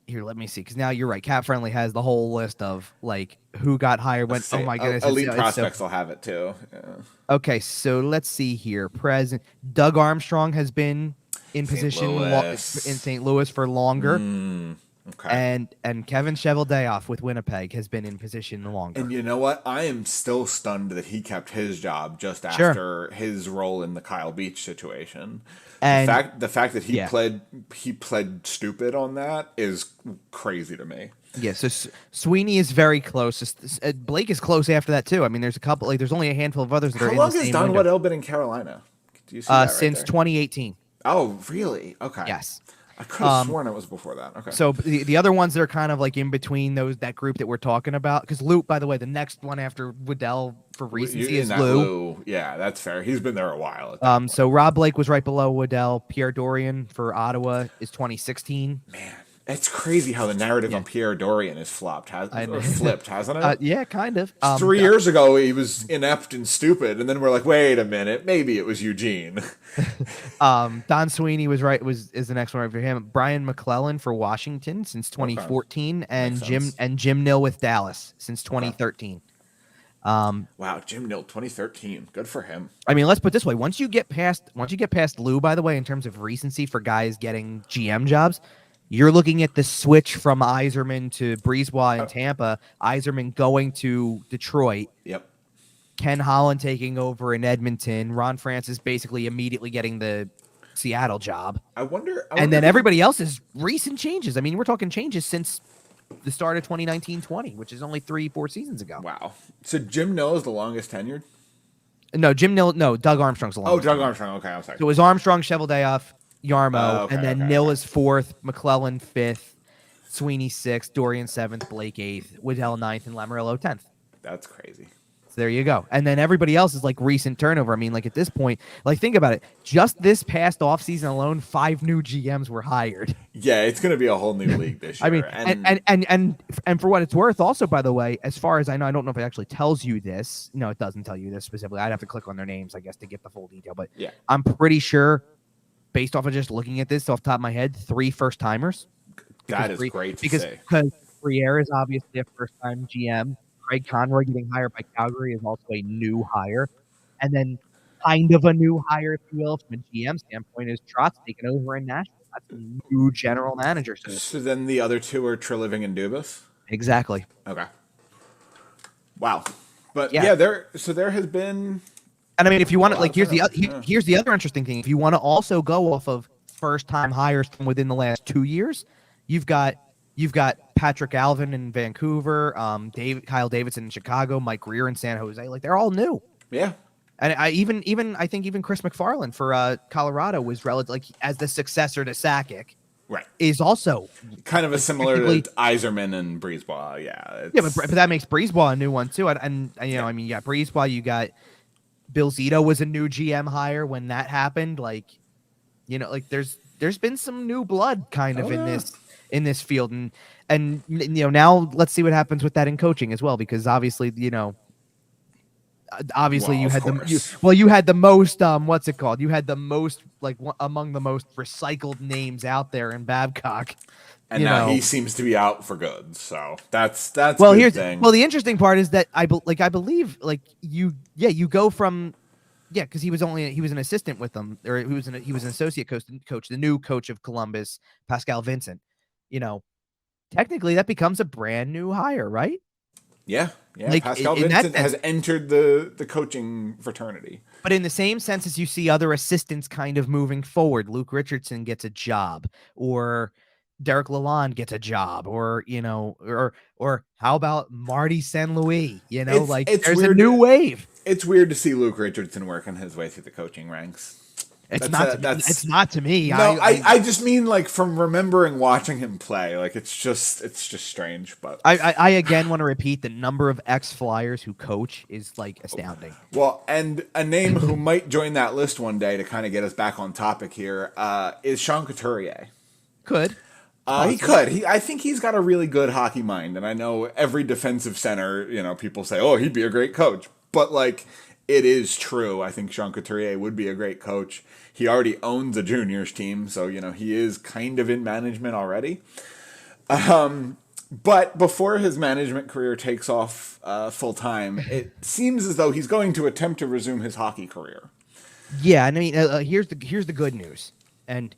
Here, let me see, because now you're right. Cap Friendly has the whole list of like who got hired when. Oh my goodness, elite prospects will have it too. Yeah. Okay, so let's see here. Doug Armstrong has been in position in St. Louis for longer. Okay. And Kevin Cheveldayoff with Winnipeg has been in position longer. And you know what? I am still stunned that he kept his job just after his role in the Kyle Beach situation. And the fact that he pled stupid on that is crazy to me. Yeah, so Sweeney is very close. Blake is close after that too. I mean, there's a couple. There's only a handful of others that are in the same window. How long has Don Waddell been in Carolina? Do you see that since 2018. Oh, really? Okay. Yes. I could have sworn it was before that. Okay. So the other ones that are kind of like in between that group that we're talking about, because Lou, by the way, the next one after Waddell for recency is Lou. Yeah, that's fair. He's been there a while. So Rob Blake was right below Waddell. Pierre Dorian for Ottawa is 2016. Man, it's crazy how the narrative on Pierre Dorian is flipped, hasn't it? Yeah, kind of. 3 years ago, he was inept and stupid, and then we're like, wait a minute, maybe it was Eugene. Don Sweeney was right. Is the next one after him. Brian McClellan for Washington since 2014, and Jim Nill with Dallas since 2013. Wow, Jim Nill, 2013. Good for him. I mean, let's put it this way: once you get past Lou, by the way, in terms of recency for guys getting GM jobs, you're looking at the switch from Yzerman to Brisebois in Tampa, Yzerman going to Detroit. Yep. Ken Holland taking over in Edmonton, Ron Francis basically immediately getting the Seattle job. I wonder and then everybody else is recent changes. I mean, we're talking changes since the start of 2019-20, which is only 3-4 seasons ago. Wow. So Jim Nill is the longest tenured? No, Doug Armstrong's the longest. Oh, Doug Armstrong. Okay, I'm sorry. So it was Armstrong, Cheveldayoff, Yarmo, and then Nill is 4th, McClellan 5th, Sweeney 6th, Dorian 7th, Blake 8th, Waddell 9th, and Lamoriello 10th. That's crazy. There you go. And then everybody else is like recent turnover. I mean, like at this point, like think about it. Just this past offseason alone, 5 new GMs were hired. Yeah, it's going to be a whole new league this year. I mean, and for what it's worth, also, by the way, as far as I know, I don't know if it actually tells you this. No, it doesn't tell you this specifically. I'd have to click on their names, I guess, to get the full detail. But yeah, I'm pretty sure, based off of just looking at this off the top of my head, 3 first-timers. That is great to say. Because Briere is obviously a first-time GM. Craig Conroy getting hired by Calgary is also a new hire. And then kind of a new hire, if you will, from a GM standpoint, is Trotz taking over in Nashville. That's a new general manager. So then the other 2 are Treliving and Dubas? Exactly. Okay. Wow. But yeah, there has been... And I mean, if you want to, like, here's the other interesting thing. If you want to also go off of first-time hires from within the last 2 years, you've got Patrick Alvin in Vancouver, Kyle Davidson in Chicago, Mike Greer in San Jose. Like they're all new. Yeah. And I think even Chris McFarland for Colorado was relative, like as the successor to Sakic. Right. Is also kind of a similar to Yzerman and Brisebois. Yeah. Yeah, but that makes Brisebois a new one too. And you know, I mean, you got Brisebois, you got Bill Zito was a new GM hire when that happened. Like, you know, like there's been some new blood kind of in this field, and you know, now let's see what happens with that in coaching as well, because obviously, you know, you had the most what's it called? You had the most, like, among the most recycled names out there in Babcock. And now he seems to be out for good. So that's well, a good thing. Well, the interesting part is that I believe you go from because he was an assistant with them, or he was an associate coach, the new coach of Columbus, Pascal Vincent. You know, technically that becomes a brand new hire, right? Yeah. Like, Pascal Vincent has entered the coaching fraternity. But in the same sense as you see other assistants kind of moving forward, Luke Richardson gets a job, or Derek Lalonde gets a job, or, you know, or how about Marty St. Louis? You know, there's a new wave. It's weird to see Luke Richardson working his way through the coaching ranks. It's not to me. No, I just mean, like, from remembering watching him play, like it's just strange. But I again want to repeat, the number of ex-Flyers who coach is like astounding. Well, and a name who might join that list one day to kind of get us back on topic here is Sean Couturier. Could. He could. I think he's got a really good hockey mind, and I know every defensive center, you know, people say, "Oh, he'd be a great coach," but like, it is true. I think Sean Couturier would be a great coach. He already owns a juniors team, so, you know, he is kind of in management already. But before his management career takes off full time, it seems as though he's going to attempt to resume his hockey career. Yeah, and I mean, here's the good news. And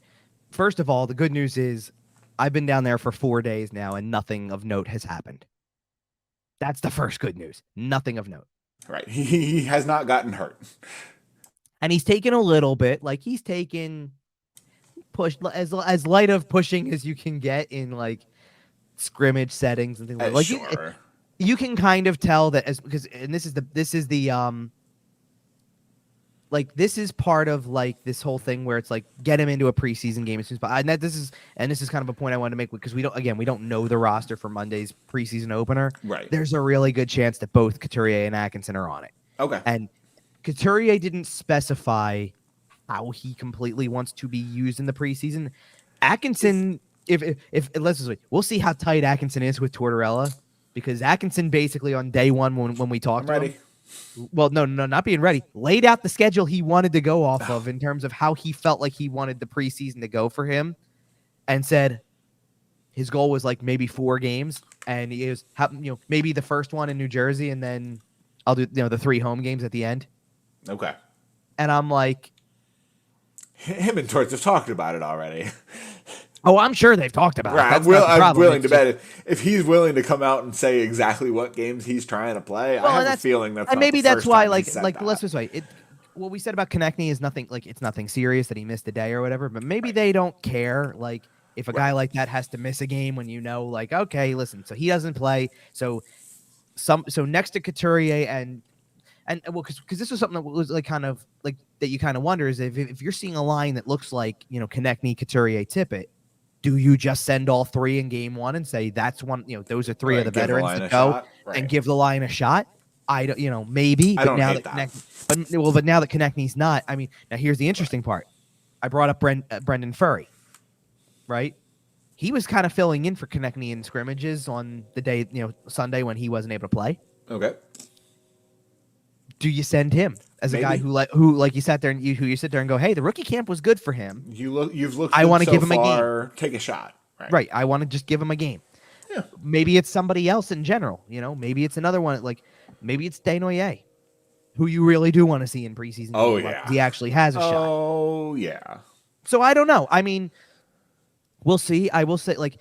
first of all, the good news is I've been down there for 4 days now, and nothing of note has happened. That's the first good news. Nothing of note. Right. He has not gotten hurt. And he's taken a little bit, like he's taken push as light of pushing as you can get in like scrimmage settings and things like that. Sure. You can kind of tell that this is part of like this whole thing where it's like get him into a preseason game as soon as, and this is kind of a point I wanted to make, because we don't know the roster for Monday's preseason opener. Right. There's a really good chance that both Couturier and Atkinson are on it. Okay. And Couturier didn't specify how he completely wants to be used in the preseason. Atkinson, if let's just wait, we'll see how tight Atkinson is with Tortorella, because Atkinson basically on day one when we talked to him, well, no, not being ready, laid out the schedule he wanted to go off of in terms of how he felt like he wanted the preseason to go for him, and said his goal was like maybe 4 games, and he was, you know, maybe the first one in New Jersey, and then I'll do the 3 home games at the end. Okay. And I'm like, him and Torts have talked about it already. oh, I'm sure they've talked about it. Right. That's not the I'm problem. willing to bet if he's willing to come out and say exactly what games he's trying to play, I have a feeling that's and not maybe the that's first why time like he said like that. let's just say what we said about Konechny is nothing, like it's nothing serious that he missed a day or whatever, but maybe they don't care, like if a guy like that has to miss a game when like, okay, listen, so he doesn't play, so next to Couturier and well, because this was something that was like kind of like that you kind of wonder is if you're seeing a line that looks like Konechny, Couturier, Tippett, do you just send all 3 in game 1 and say that's one, those are 3 of the veterans that go and give the line a shot? I don't, maybe, but now that Konechny's not, I mean, now here's the interesting part. I brought up Brendan Furry, right? He was kind of filling in for Konechny in scrimmages on the day, Sunday when he wasn't able to play. Okay. Do you send him as a guy who you sat there and you sit there and go, hey, the rookie camp was good for him. You've looked. I want to give him far, a game. Take a shot. Right. I want to just give him a game. Yeah. Maybe it's somebody else in general. Maybe it's another one. Like maybe it's Desnoyers, who you really do want to see in preseason. Oh yeah. He actually has a shot. Oh yeah. So I don't know. I mean, we'll see. I will say like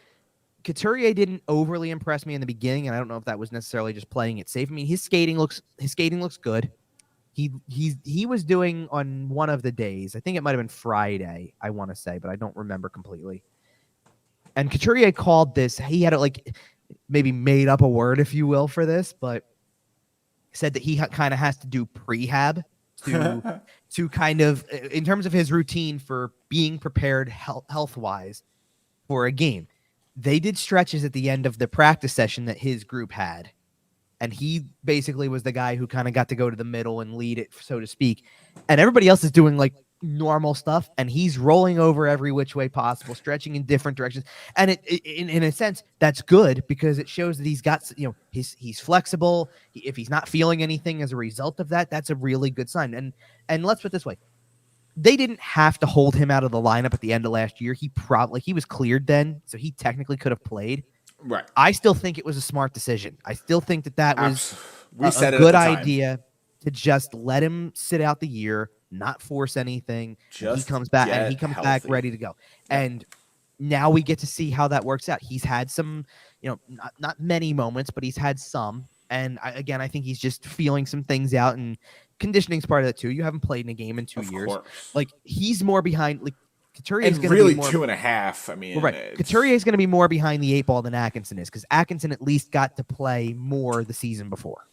Couturier didn't overly impress me in the beginning, and I don't know if that was necessarily just playing it safe. I mean, his skating looks good. He was doing on one of the days. I think it might have been Friday, I want to say, but I don't remember completely. And Couturier called this. He had maybe made up a word, if you will, for this, but said that he kind of has to do prehab to kind of, in terms of his routine for being prepared health-wise for a game. They did stretches at the end of the practice session that his group had. And he basically was the guy who kind of got to go to the middle and lead it, so to speak. And everybody else is doing like normal stuff. And he's rolling over every which way possible, stretching in different directions. And in a sense, that's good because it shows that he's got, he's flexible. If he's not feeling anything as a result of that, that's a really good sign. And let's put it this way. They didn't have to hold him out of the lineup at the end of last year. He was cleared then, so he technically could have played. Right. I still think it was a smart decision. I still think that was a good idea to just let him sit out the year, not force anything. He comes back ready to go. Yeah. And now we get to see how that works out. He's had some, not many moments, but he's had some. And I think he's just feeling some things out, and conditioning's part of that too. You haven't played in a game in 2 years. Course. Like he's more behind. Like Couturier is going to be more 2.5. I mean, right. Couturier is going to be more behind the 8 ball than Atkinson is because Atkinson at least got to play more the season before.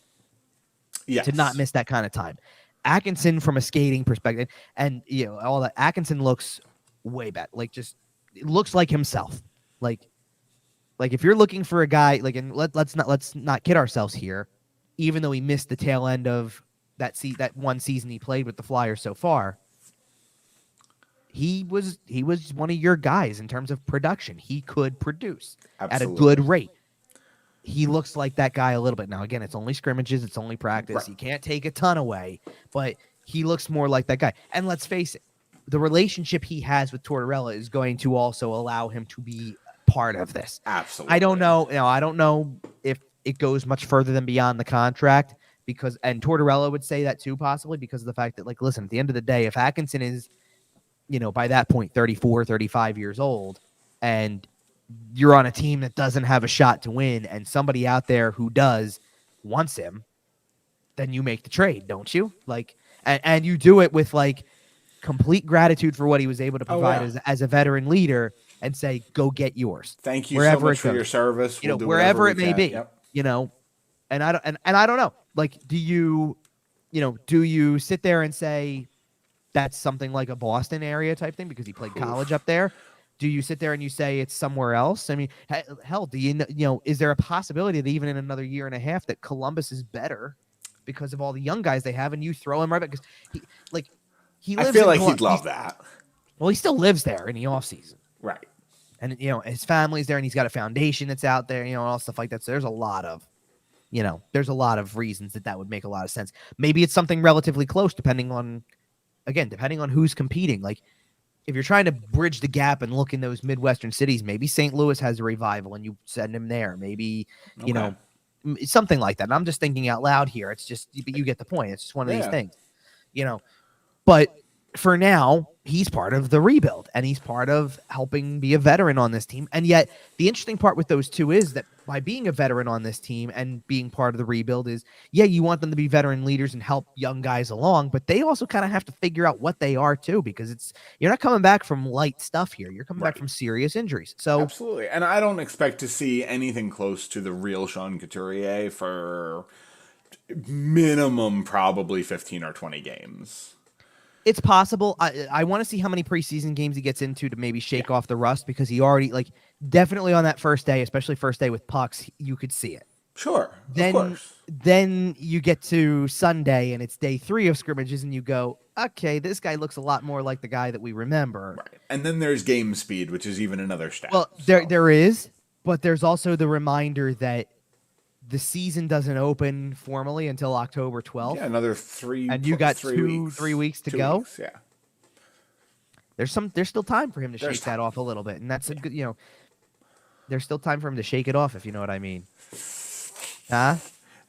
Yes. To not miss that kind of time. Atkinson from a skating perspective, and all that. Atkinson looks way better. Like just it looks like himself. Like if you're looking for a guy, like, and let's not kid ourselves here. Even though he missed the tail end of that one season he played with the Flyers so far, he was one of your guys in terms of production. He could produce at a good rate. He looks like that guy a little bit. Now, again, it's only scrimmages. It's only practice. Right. You can't take a ton away, but he looks more like that guy. And let's face it, the relationship he has with Tortorella is going to also allow him to be part of this. Absolutely. I don't know. I don't know if it goes much further than beyond the contract and Tortorella would say that too, possibly because of the fact that, like, listen, at the end of the day, if Atkinson is, by that point, 34, 35 years old, and you're on a team that doesn't have a shot to win, and somebody out there who does wants him, then you make the trade, don't you? Like, and you do it with like complete gratitude for what he was able to provide as a veteran leader, and say, go get yours. Thank you so much for your service. We'll do wherever it may be. Yep. And I don't know. Like, do you sit there and say that's something like a Boston area type thing because he played college up there? Do you sit there and you say it's somewhere else? I mean, hell, do is there a possibility that even in another year and a half that Columbus is better because of all the young guys they have, and you throw him right back? Because he lives. I feel like he'd love that. Well, he still lives there in the off season, right? And his family's there, and he's got a foundation that's out there, all stuff like that. So there's a lot of, reasons that would make a lot of sense. Maybe it's something relatively close, depending on who's competing. Like, if you're trying to bridge the gap and look in those Midwestern cities, maybe St. Louis has a revival and you send him there. Maybe, something like that. And I'm just thinking out loud here. It's just, you get the point. It's just one of these things, but for now, he's part of the rebuild and he's part of helping be a veteran on this team. And yet the interesting part with those two is that by being a veteran on this team and being part of the rebuild is, you want them to be veteran leaders and help young guys along, but they also kind of have to figure out what they are too, because you're not coming back from light stuff here. You're coming back from serious injuries. So absolutely. And I don't expect to see anything close to the real Sean Couturier for minimum probably 15 or 20 games. It's possible. I want to see how many preseason games he gets into to maybe shake off the rust, because he already, definitely on that first day, especially first day with pucks, you could see it. Sure, of course. Then you get to Sunday and it's day 3 of scrimmages and you go, okay, this guy looks a lot more like the guy that we remember. Right. And then there's game speed, which is even another step. Well, there is, but there's also the reminder that the season doesn't open formally until October 12th. Yeah, another 3 and you got 3 3 weeks to go. Weeks, yeah. There's still time for him to shake that off a little bit, and that's a good, there's still time for him to shake it off, if you know what I mean. Huh?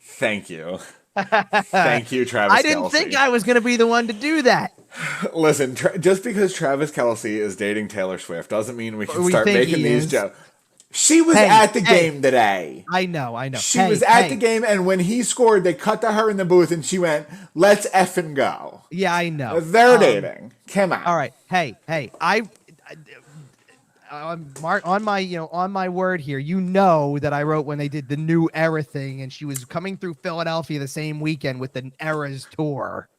Thank you. Thank you, Travis Kelce. I didn't think I was going to be the one to do that. Listen, just because Travis Kelce is dating Taylor Swift doesn't mean we can start making these jokes. She was at the game today. I know. She was at the game, and when he scored, they cut to her in the booth, and she went, "Let's effing go." Yeah, I know. They're dating. Come on. All right. Hey, on my word here, that I wrote when they did the New Era thing, and she was coming through Philadelphia the same weekend with the Eras tour,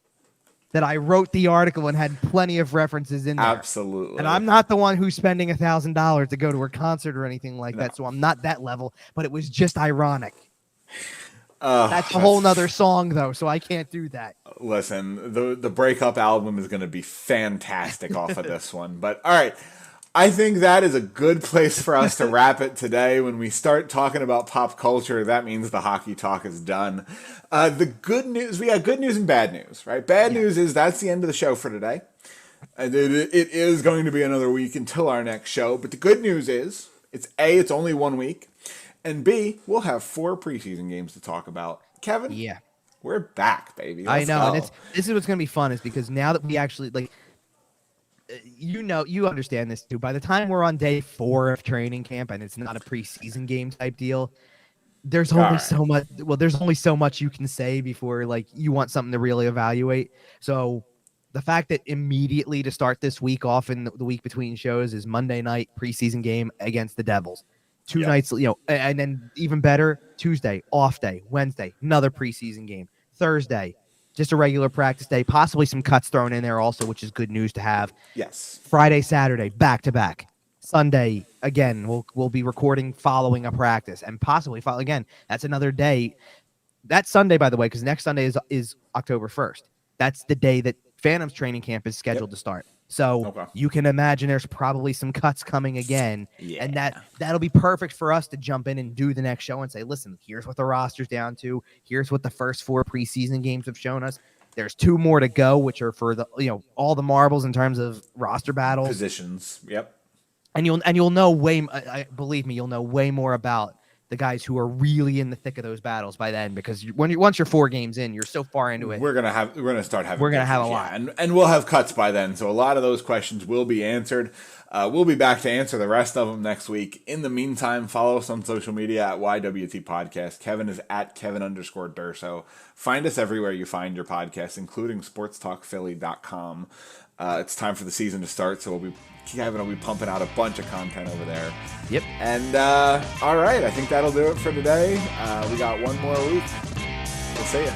that I wrote the article and had plenty of references in there. Absolutely. And I'm not the one who's spending $1,000 to go to her concert or anything like that, so I'm not that level, but it was just ironic. That's a whole nother song, though, so I can't do that. Listen, the breakup album is going to be fantastic off of this one. But, all right, I think that is a good place for us to wrap it today. When we start talking about pop culture, that means the hockey talk is done. The good news, we got good news and bad news, right? Bad news is that's the end of the show for today. And it is going to be another week until our next show. But the good news is, it's only 1 week. And B, we'll have 4 preseason games to talk about. Kevin? Yeah. We're back, baby. Let's I know. go. And this is what's going to be fun, is because now that we actually, you understand this too. By the time we're on day 4 of training camp and it's not a preseason game type deal, there's only so much. Well, there's only so much you can say before you want something to really evaluate. So the fact that immediately to start this week off in the week between shows is Monday night preseason game against the Devils. 2 nights, and then even better, Tuesday, off day, Wednesday, another preseason game, Thursday, just a regular practice day, possibly some cuts thrown in there also, which is good news to have. Yes. Friday, Saturday, back to back. Sunday, again, we'll be recording following a practice, and possibly again. That's another day. That's Sunday, by the way, because next Sunday is October 1st. That's the day that Phantom's training camp is scheduled to start. So you can imagine there's probably some cuts coming again. Yeah. And that'll be perfect for us to jump in and do the next show and say, listen, here's what the roster's down to. Here's what the first 4 preseason games have shown us. There's 2 more to go, which are for the all the marbles in terms of roster battles. Positions. Yep. And you'll know believe me, you'll know way more about the guys who are really in the thick of those battles by then, because once you're 4 games in, you're so far into it. We're gonna start having. We're gonna have a lot, and we'll have cuts by then, so a lot of those questions will be answered. We'll be back to answer the rest of them next week. In the meantime, follow us on social media at YWT Podcast. Kevin is at Kevin_Durso. Find us everywhere you find your podcasts, including SportsTalkPhilly.com. It's time for the season to start, so Kevin will be pumping out a bunch of content over there. Yep. And all right, I think that'll do it for today. We got 1 more week. We'll see you.